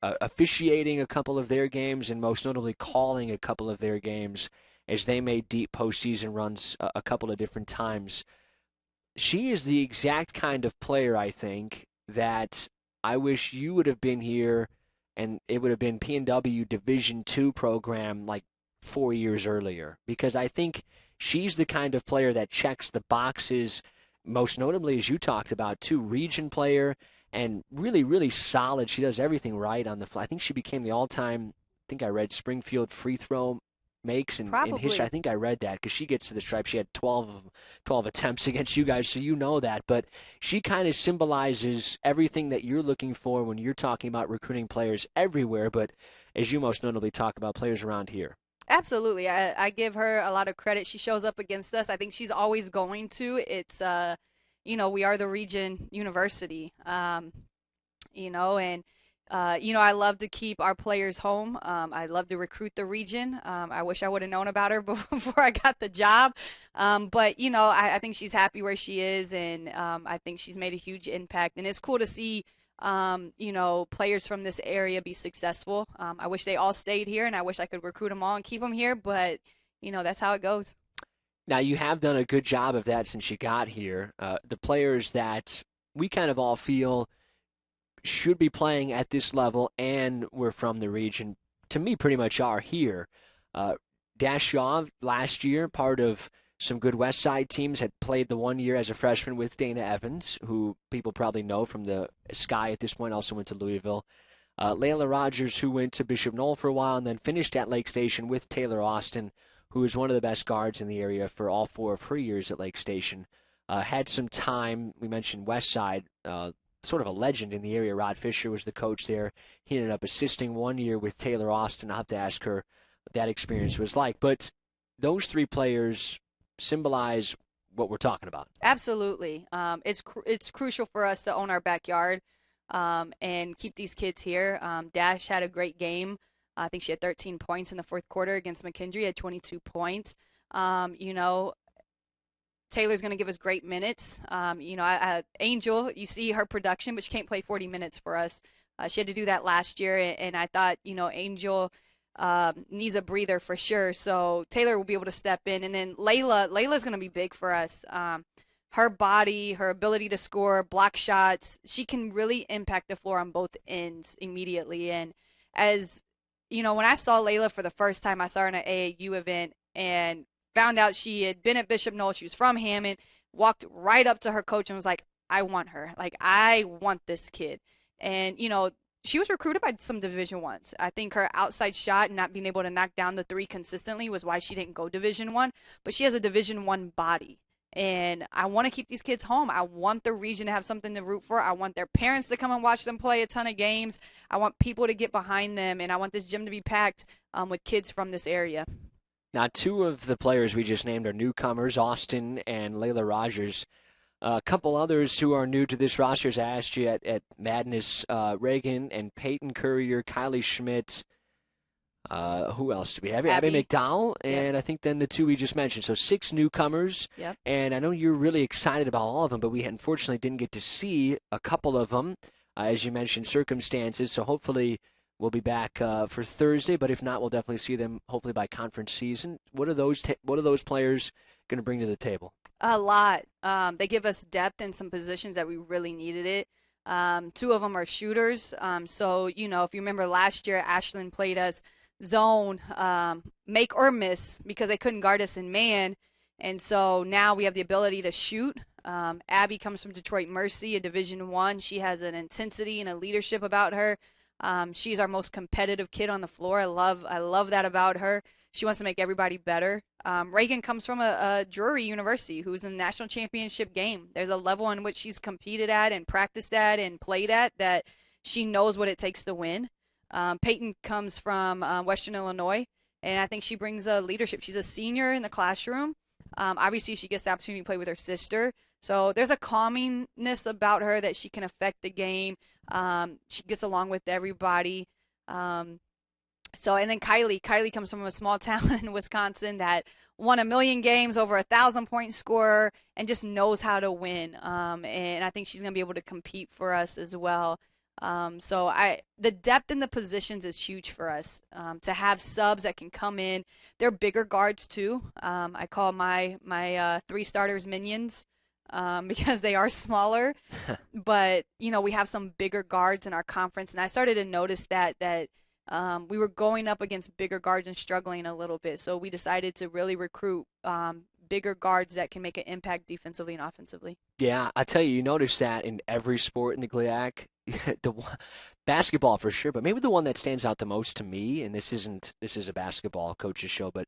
officiating a couple of their games, and most notably calling a couple of their games as they made deep postseason runs a couple of different times. She is the exact kind of player, I think, that I wish you would have been here, and it would have been PNW Division II program like 4 years earlier, because I think she's the kind of player that checks the boxes, most notably, as you talked about, too, region player, and really, really solid. She does everything right on the fly. I think she became the all-time, I think I read, Springfield free throw makes in history. I think I read that because she gets to the stripe. She had 12 attempts against you guys, so you know that. But she kind of symbolizes everything that you're looking for when you're talking about recruiting players everywhere, but as you most notably talk about players around here. Absolutely. I give her a lot of credit. She shows up against us. I think she's always going to. It's, we are the region university, and, I love to keep our players home. I love to recruit the region. I wish I would have known about her before I got the job. But, I think she's happy where she is, and I think she's made a huge impact. And it's cool to see players from this area be successful. I wish they all stayed here, and I wish I could recruit them all and keep them here, but, that's how it goes. Now, you have done a good job of that since you got here. The players that we kind of all feel should be playing at this level and we're from the region, to me, pretty much are here. Dash Shaw, last year, part of some good West Side teams, had played the 1 year as a freshman with Dana Evans, who people probably know from the Sky at this point, also went to Louisville. Layla Rogers, who went to Bishop Knoll for a while and then finished at Lake Station with Taylor Austin, who is one of the best guards in the area for all 4 of her years at Lake Station. Had some time, we mentioned West Side, sort of a legend in the area. Rod Fisher was the coach there. He ended up assisting 1 year with Taylor Austin. I'll have to ask her what that experience was like. But those 3 players symbolize what we're talking about. Absolutely. It's crucial for us to own our backyard and keep these kids here. Dash had a great game. I think she had 13 points in the fourth quarter against McKendree, had 22 points. Taylor's going to give us great minutes. Angel, you see her production, but she can't play 40 minutes for us. She had to do that last year, and I thought, Angel needs a breather for sure. So Taylor will be able to step in. And then Layla's going to be big for us. Her body, her ability to score, block shots, she can really impact the floor on both ends immediately. And as when I saw Layla for the first time, I saw her in an AAU event and found out she had been at Bishop Knoll. She was from Hammond, walked right up to her coach and was like, I want her. Like, I want this kid. And, she was recruited by some Division I's. I think her outside shot and not being able to knock down the three consistently was why she didn't go Division I. But she has a Division I body. And I want to keep these kids home. I want the region to have something to root for. I want their parents to come and watch them play a ton of games. I want people to get behind them. And I want this gym to be packed with kids from this area. Now, two of the players we just named are newcomers, Austin and Layla Rogers. A couple others who are new to this roster, as I asked you at Madness, Reagan and Peyton Courier, Kylie Schmidt. Who else do we have? Abby McDowell, and I think then the two we just mentioned. So 6 newcomers, and I know you're really excited about all of them, but we unfortunately didn't get to see a couple of them, as you mentioned, circumstances. So hopefully we'll be back for Thursday, but if not, we'll definitely see them hopefully by conference season. What are those players going to bring to the table? A lot. They give us depth in some positions that we really needed it. 2 of them are shooters. So, if you remember last year, Ashlyn played us zone, make or miss, because they couldn't guard us in man. And so now we have the ability to shoot. Abby comes from Detroit Mercy, a Division I. She has an intensity and a leadership about her. She's our most competitive kid on the floor. I love that about her. She wants to make everybody better. Reagan comes from a Drury University who's in the national championship game. There's a level in which she's competed at and practiced at and played at that she knows what it takes to win. Peyton comes from Western Illinois, and I think she brings a leadership. She's a senior in the classroom. Obviously, she gets the opportunity to play with her sister. So there's a calmingness about her that she can affect the game. She gets along with everybody. And then Kylie comes from a small town in Wisconsin that won 1 million games, over 1,000-point scorer, and just knows how to win. And I think she's going to be able to compete for us as well. The depth in the positions is huge for us. To have subs that can come in, they're bigger guards too. I call my 3 starters minions. Because they are smaller, but we have some bigger guards in our conference, and I started to notice that we were going up against bigger guards and struggling a little bit. So we decided to really recruit bigger guards that can make an impact defensively and offensively. Yeah, I tell you, you notice that in every sport in the GLIAC. Basketball for sure, but maybe the one that stands out the most to me, and this is a basketball coach's show, but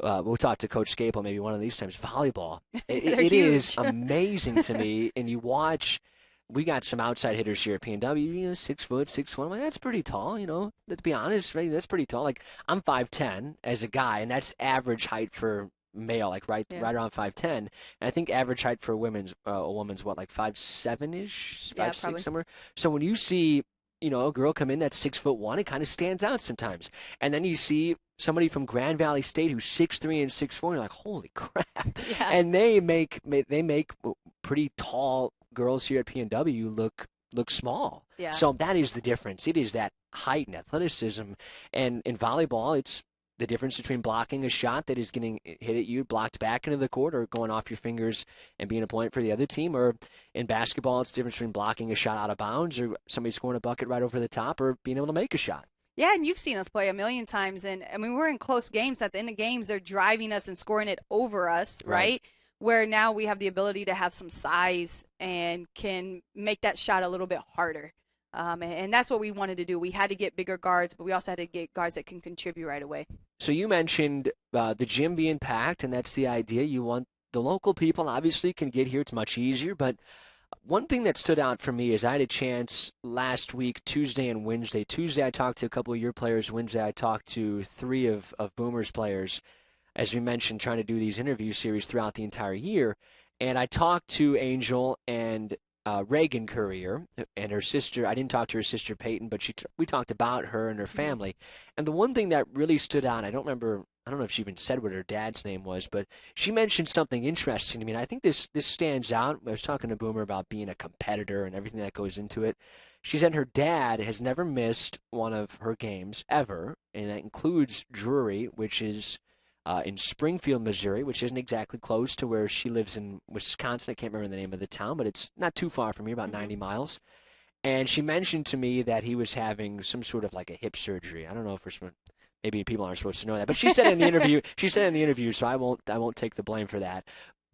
we'll talk to Coach Scapel maybe one of these times. Volleyball, it is amazing to me. And you watch, we got some outside hitters here at PNW, 6 foot, 6'1". I'm like, that's pretty tall, to be honest, right? That's pretty tall. Like, I'm 5'10" as a guy, and that's average height for male, like right around 5'10". And I think average height for a woman's what, like 5'7"-ish, 5'6", somewhere. So when you see a girl come in that's 6'1", it kind of stands out sometimes. And then you see somebody from Grand Valley State who's 6'3" and 6'4", and you're like, holy crap. Yeah. And they make pretty tall girls here at PNW look small. Yeah. So that is the difference. It is that height and athleticism. And in volleyball, it's the difference between blocking a shot that is getting hit at you, blocked back into the court, or going off your fingers and being a point for the other team. Or in basketball, it's the difference between blocking a shot out of bounds, or somebody scoring a bucket right over the top, or being able to make a shot. Yeah, and you've seen us play a million times. And, I mean, we're in close games. At the end of games, they're driving us and scoring it over us, right? Where now we have the ability to have some size and can make that shot a little bit harder. And that's what we wanted to do. We had to get bigger guards, but we also had to get guards that can contribute right away. So you mentioned the gym being packed, and that's the idea. You want the local people, obviously, can get here. It's much easier. But one thing that stood out for me is I had a chance last week, Tuesday and Wednesday. Tuesday, I talked to a couple of your players. Wednesday, I talked to 3 of Boomer's players, as we mentioned, trying to do these interview series throughout the entire year. And I talked to Angel and Reagan Courier and her sister. I didn't talk to her sister Peyton, but we talked about her and her family. And the one thing that really stood out, I don't remember I don't know if she even said what her dad's name was, but she mentioned something interesting to me, and I think this stands out. I was talking to Boomer about being a competitor and everything that goes into it. She said her dad has never missed one of her games ever, and that includes Drury, which is in Springfield, Missouri, which isn't exactly close to where she lives in Wisconsin. I can't remember the name of the town, but it's not too far from here, about 90 miles. And she mentioned to me that he was having some sort of like a hip surgery. I don't know if maybe people aren't supposed to know that, but she said in the interview. She said in the interview, so I won't take the blame for that.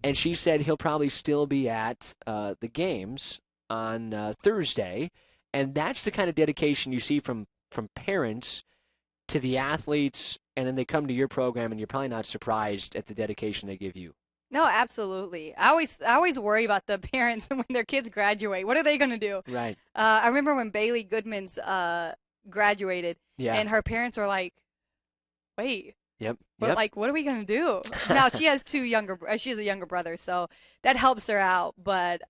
And she said he'll probably still be at the games on Thursday, and that's the kind of dedication you see from parents to the athletes, and then they come to your program, and you're probably not surprised at the dedication they give you. No, absolutely. I always worry about the parents when their kids graduate. What are they going to do? Right. I remember when Bailey Goodman's graduated, and her parents were like, "Wait, yep. Like, what are we going to do?" Now she has she has a younger brother, so that helps her out. But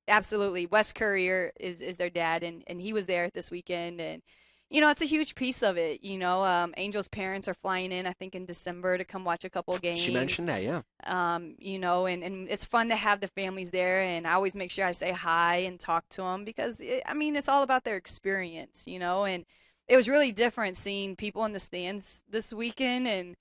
absolutely, Wes Courier is their dad, and he was there this weekend, and it's a huge piece of it. Angel's parents are flying in, I think, in December to come watch a couple of games. She mentioned that, yeah. And it's fun to have the families there, and I always make sure I say hi and talk to them because, it's all about their experience, and it was really different seeing people in the stands this weekend, and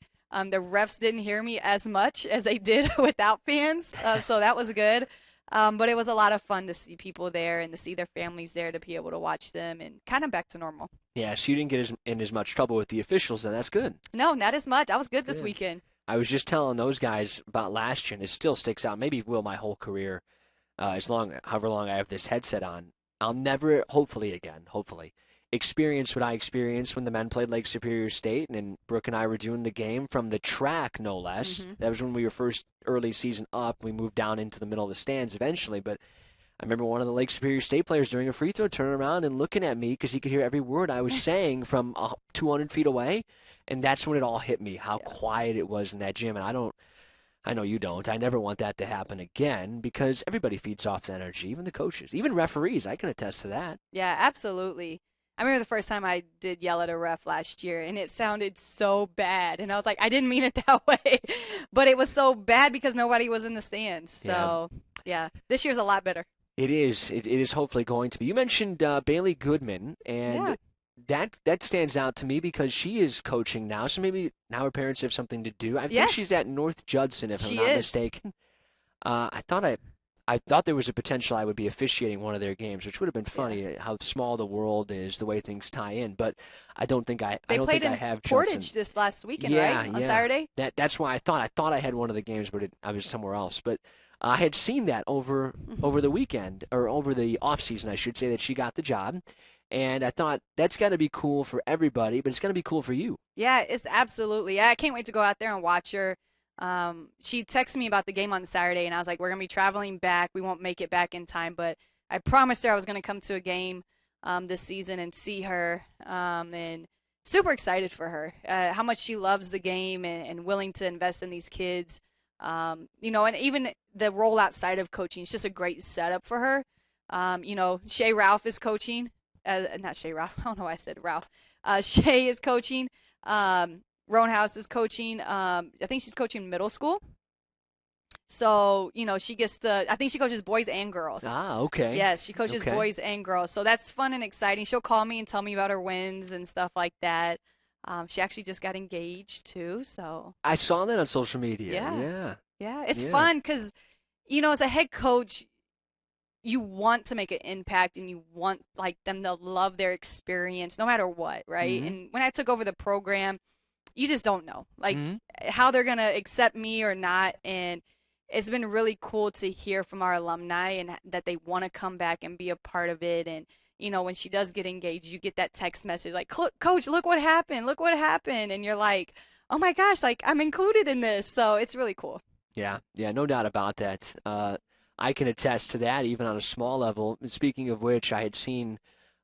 the refs didn't hear me as much as they did without fans, so that was good. But it was a lot of fun to see people there and to see their families there to be able to watch them and kind of back to normal. Yeah, so you didn't get in as much trouble with the officials, then that's good. No, not as much. I was good this weekend. I was just telling those guys about last year, and it still sticks out. Maybe will my whole career, however long I have this headset on. I'll never, hopefully, experience what I experienced when the men played Lake Superior State, and then Brooke and I were doing the game from the track, no less. Mm-hmm. That was when we were first early season up. We moved down into the middle of the stands eventually, but I remember one of the Lake Superior State players during a free throw turning around and looking at me because he could hear every word I was saying from 200 feet away, and that's when it all hit me, how quiet it was in that gym. And I know you don't. I never want that to happen again because everybody feeds off the energy, even the coaches, even referees. I can attest to that. Yeah, absolutely. I remember the first time I did yell at a ref last year, and it sounded so bad. And I was like, I didn't mean it that way. But it was so bad because nobody was in the stands. So, yeah, this year's a lot better. It is. It is hopefully going to be. You mentioned Bailey Goodman, and that stands out to me because she is coaching now. So maybe now her parents have something to do. I think she's at North Judson, if I'm not mistaken. I thought there was a potential I would be officiating one of their games, which would have been funny. How small the world is, the way things tie in. But I don't think I have. They played in Portage this last weekend, right? On Saturday. That's why I thought I had one of the games, but I was somewhere else. But I had seen that over the weekend, or over the off season, I should say, that she got the job. And I thought that's got to be cool for everybody, but it's got to be cool for you. Yeah, it's absolutely. I can't wait to go out there and watch her. She texted me about the game on Saturday, and I was like, we're going to be traveling back. We won't make it back in time, but I promised her I was going to come to a game this season and see her, and super excited for her, how much she loves the game and willing to invest in these kids. And even the role outside of coaching is just a great setup for her. Shay Ralph is coaching. Not Shay Ralph. I don't know why I said Ralph. Shay is coaching. Roanhouse is coaching. I think she's coaching middle school. So, she gets I think she coaches boys and girls. Ah, okay. Yes, she coaches boys and girls. So that's fun and exciting. She'll call me and tell me about her wins and stuff like that. She actually just got engaged too. So I saw that on social media. Yeah. It's fun because, as a head coach, you want to make an impact and you want them to love their experience no matter what, right? Mm-hmm. And when I took over the program, you just don't know how they're going to accept me or not. And it's been really cool to hear from our alumni and that they want to come back and be a part of it. And, when she does get engaged, you get that text message like, Coach, look what happened. Look what happened. And you're like, oh my gosh, I'm included in this. So it's really cool. Yeah, no doubt about that. I can attest to that even on a small level. And speaking of which, I had seen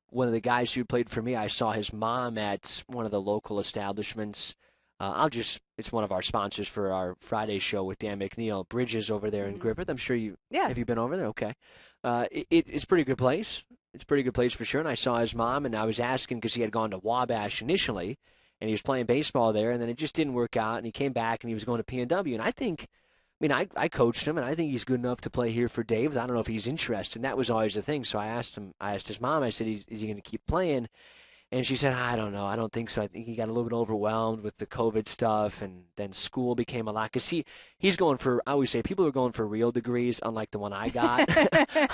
one of the guys who played for me. I saw his mom at one of the local establishments. It's one of our sponsors for our Friday show with Dan McNeil, Bridges over there in Griffith. I'm sure have you been over there? Okay. It's a pretty good place. It's a pretty good place for sure. And I saw his mom, and I was asking because he had gone to Wabash initially, and he was playing baseball there, and then it just didn't work out, and he came back and he was going to PNW. And I coached him, and I think he's good enough to play here for Dave. I don't know if he's interested, and that was always the thing. So I asked his mom, I said, is he going to keep playing? And she said, I don't know. I don't think so. I think he got a little bit overwhelmed with the COVID stuff, and then school became a lot. Because he's going for, I always say, people are going for real degrees, unlike the one I got,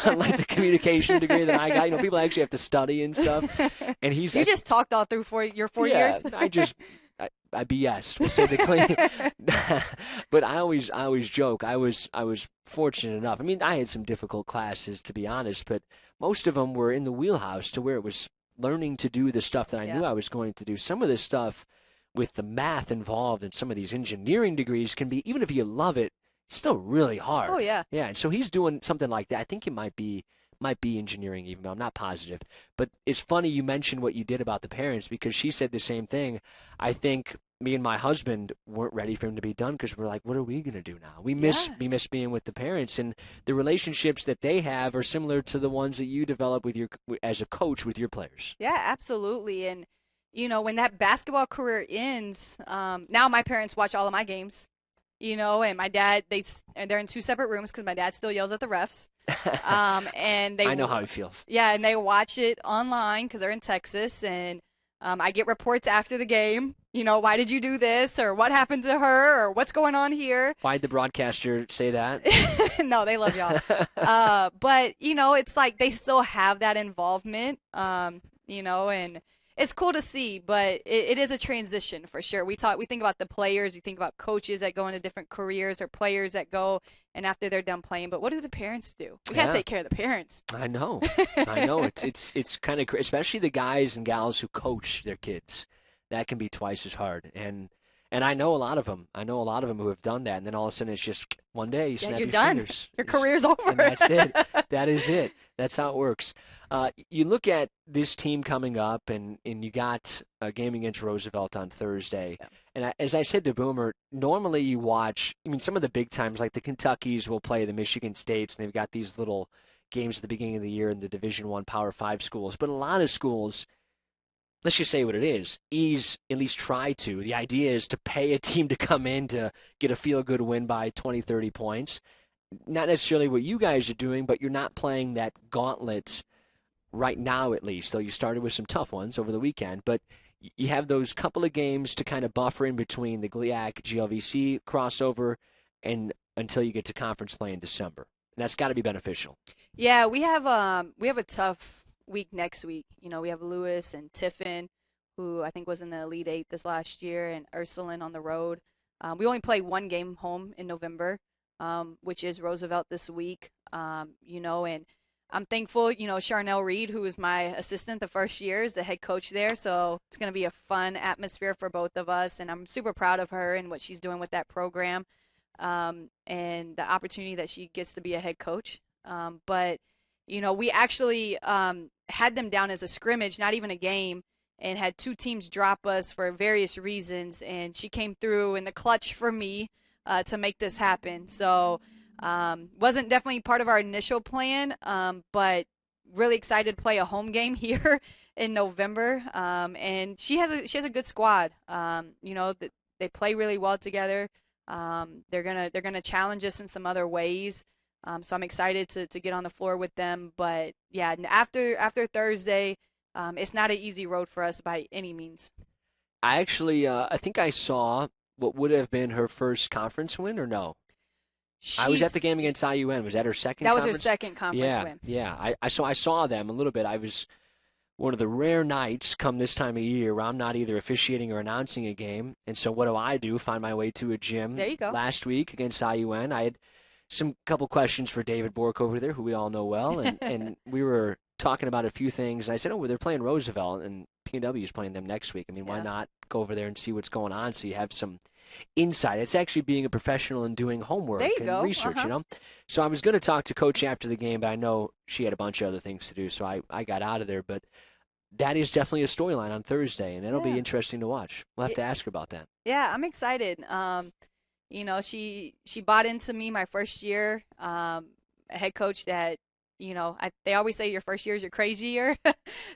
unlike the communication degree that I got. You know, people actually have to study and stuff. And you just talked all through your 4 years. I BS'd. We'll say the clean. But I always joke. I was fortunate enough. I mean, I had some difficult classes, to be honest, but most of them were in the wheelhouse to where it was learning to do the stuff that I knew I was going to do. Some of this stuff with the math involved and some of these engineering degrees can be, even if you love it, it's still really hard. Oh, yeah. Yeah, and so he's doing something like that. I think it might be engineering even, but I'm not positive. But it's funny you mentioned what you did about the parents, because she said the same thing. I think me and my husband weren't ready for him to be done, because we're like, what are we going to do now? We miss being with the parents, and the relationships that they have are similar to the ones that you develop as a coach with your players. Yeah, absolutely. And, you know, when that basketball career ends, now my parents watch all of my games, you know, and my dad, they're in 2 separate rooms because my dad still yells at the refs. And I know how he feels. Yeah, and they watch it online because they're in Texas, and I get reports after the game. You know, why did you do this, or what happened to her, or what's going on here? Why'd the broadcaster say that? No, they love y'all. But, you know, it's like they still have that involvement, you know, and it's cool to see, but it is a transition for sure. We think about the players, we think about coaches that go into different careers, or players that go and after they're done playing. But what do the parents do? We gotta take care of the parents. I know. It's kind of, especially the guys and gals who coach their kids. That can be twice as hard. And I know a lot of them. Who have done that, and then all of a sudden it's just one day you snap your fingers. Your career's over. And that's it. That is it. That's how it works. You look at this team coming up, and you got a game against Roosevelt on Thursday. Yeah. And as I said to Boomer, normally you watch, I mean, some of the big times, like the Kentuckys will play the Michigan States, and they've got these little games at the beginning of the year in the Division I Power 5 schools. But a lot of schools, let's just say what it is, at least try to. The idea is to pay a team to come in to get a feel-good win by 20, 30 points. Not necessarily what you guys are doing, but you're not playing that gauntlet right now, at least, though you started with some tough ones over the weekend. But you have those couple of games to kind of buffer in between the GLIAC GLVC crossover and until you get to conference play in December. And that's got to be beneficial. Yeah, we have a tough week next week. You know, we have Lewis and Tiffin, who I think was in the Elite Eight this last year, and Ursuline on the road. We only play one game home in November, which is Roosevelt this week. You know, and I'm thankful, you know, Charnel Reed, who was my assistant the first year, is the head coach there. So it's going to be a fun atmosphere for both of us. And I'm super proud of her and what she's doing with that program, and the opportunity that she gets to be a head coach. But, you know, we actually had them down as a scrimmage, not even a game, and had 2 teams drop us for various reasons. And she came through in the clutch for me to make this happen. So wasn't definitely part of our initial plan, but really excited to play a home game here in November. And she has a good squad. You know, they play really well together. They're gonna challenge us in some other ways. So I'm excited to get on the floor with them. But yeah, after Thursday, it's not an easy road for us by any means. I actually, I think I saw what would have been her first conference win, or no? I was at the game against IUN. Was that her second? That conference? was her second conference win. Yeah. I saw them a little bit. I was one of the rare nights come this time of year where I'm not either officiating or announcing a game. And so what do? Find my way to a gym. There you go. Last week against IUN. I had couple questions for David Bork over there, who we all know well, and we were talking about a few things. And I said, they're playing Roosevelt, and PNW is playing them next week. I mean, why not go over there and see what's going on so you have some insight? It's actually being a professional and doing homework and research, you know? So I was going to talk to Coach after the game, but I know she had a bunch of other things to do, so I got out of there. But that is definitely a storyline on Thursday, and it'll be interesting to watch. We'll have to ask her about that. Yeah, I'm excited. You know, she bought into me my first year, a head coach that, you know, they always say your first year is your crazy year.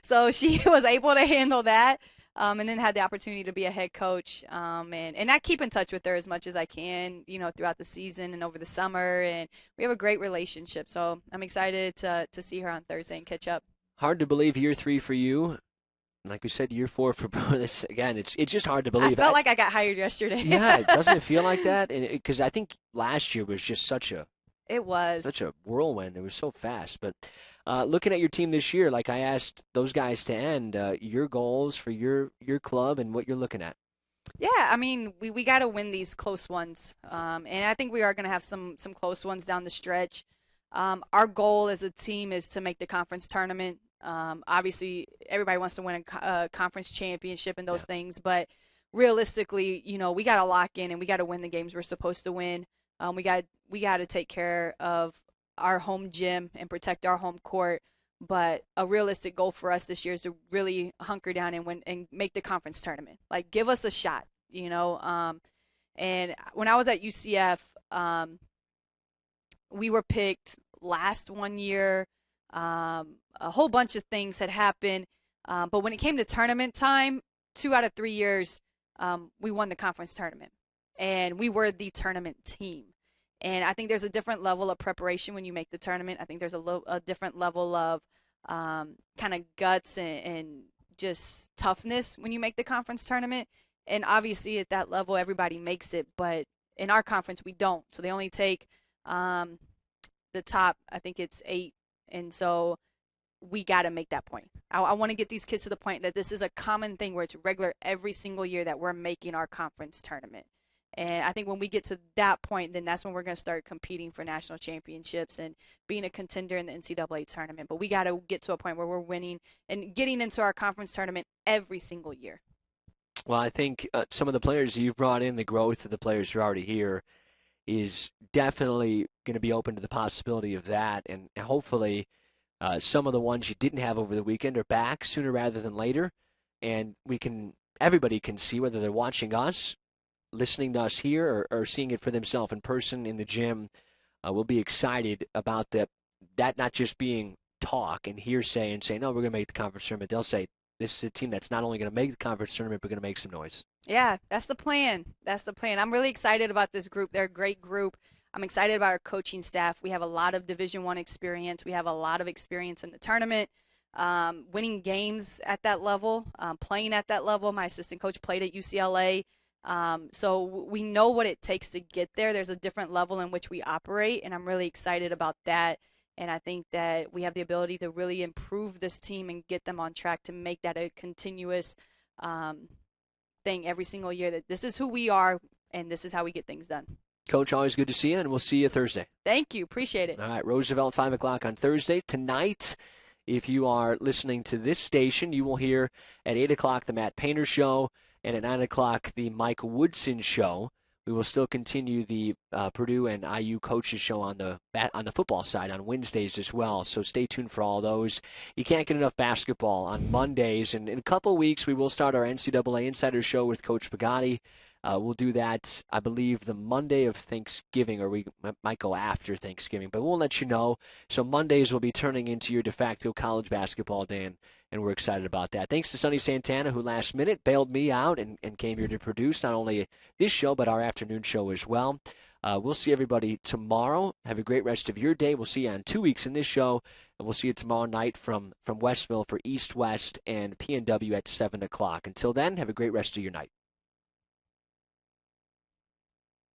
So she was able to handle that. and then had the opportunity to be a head coach. And I keep in touch with her as much as I can, throughout the season and over the summer. And we have a great relationship. So I'm excited to see her on Thursday and catch up. Hard to believe year 3 for you. Like we said, year 4 for this. Again, it's just hard to believe. I felt like I got hired yesterday. Yeah, doesn't it feel like that? Because I think last year was just such a whirlwind. It was so fast. But looking at your team this year, like I asked those guys to end, your goals for your club and what you're looking at. Yeah, I mean, we got to win these close ones. And I think we are going to have some close ones down the stretch. Our goal as a team is to make the conference tournament. Obviously, everybody wants to win a conference championship and those things, but realistically, we got to lock in and we got to win the games we're supposed to win. We got to take care of our home gym and protect our home court. But a realistic goal for us this year is to really hunker down and win and make the conference tournament. Like, give us a shot, And when I was at UCF, we were picked last one year. A whole bunch of things had happened. But when it came to tournament time, 2 out of 3 years, we won the conference tournament. And we were the tournament team. And I think there's a different level of preparation when you make the tournament. I think there's a different level of kind of guts and just toughness when you make the conference tournament. And obviously at that level, everybody makes it. But in our conference, we don't. So they only take the top, I think it's 8. And so we got to make that point. I want to get these kids to the point that this is a common thing where it's regular every single year that we're making our conference tournament. And I think when we get to that point, then that's when we're going to start competing for national championships and being a contender in the NCAA tournament. But we got to get to a point where we're winning and getting into our conference tournament every single year. Well, I think some of the players you've brought in, the growth of the players who are already here, is definitely going to be open to the possibility of that. And hopefully some of the ones you didn't have over the weekend are back sooner rather than later. And everybody can see, whether they're watching us, listening to us here, or seeing it for themselves in person in the gym, will be excited about that not just being talk and hearsay and saying, no, we're going to make the conference tournament. They'll say, this is a team that's not only going to make the conference tournament, but going to make some noise. Yeah, that's the plan. I'm really excited about this group. They're a great group. I'm excited about our coaching staff. We have a lot of Division I experience. We have a lot of experience in the tournament, winning games at that level, playing at that level. My assistant coach played at UCLA. So we know what it takes to get there. There's a different level in which we operate, and I'm really excited about that. And I think that we have the ability to really improve this team and get them on track to make that a continuous thing every single year, that this is who we are and this is how we get things done. Coach, always good to see you, and we'll see you Thursday. Thank you. Appreciate it. All right, Roosevelt, 5 o'clock on Thursday. Tonight, if you are listening to this station, you will hear at 8 o'clock the Matt Painter Show, and at 9 o'clock the Mike Woodson Show. We will still continue the Purdue and IU coaches show on the football side on Wednesdays as well. So stay tuned for all those. You can't get enough basketball on Mondays. And in a couple of weeks, we will start our NCAA Insider Show with Coach Pagani. We'll do that, I believe, the Monday of Thanksgiving, or we might go after Thanksgiving, but we'll let you know. So Mondays will be turning into your de facto college basketball day, and we're excited about that. Thanks to Sonny Santana, who last minute bailed me out and came here to produce not only this show, but our afternoon show as well. We'll see everybody tomorrow. Have a great rest of your day. We'll see you on 2 weeks in this show, and we'll see you tomorrow night from Westville for East West and PNW at 7 o'clock. Until then, have a great rest of your night.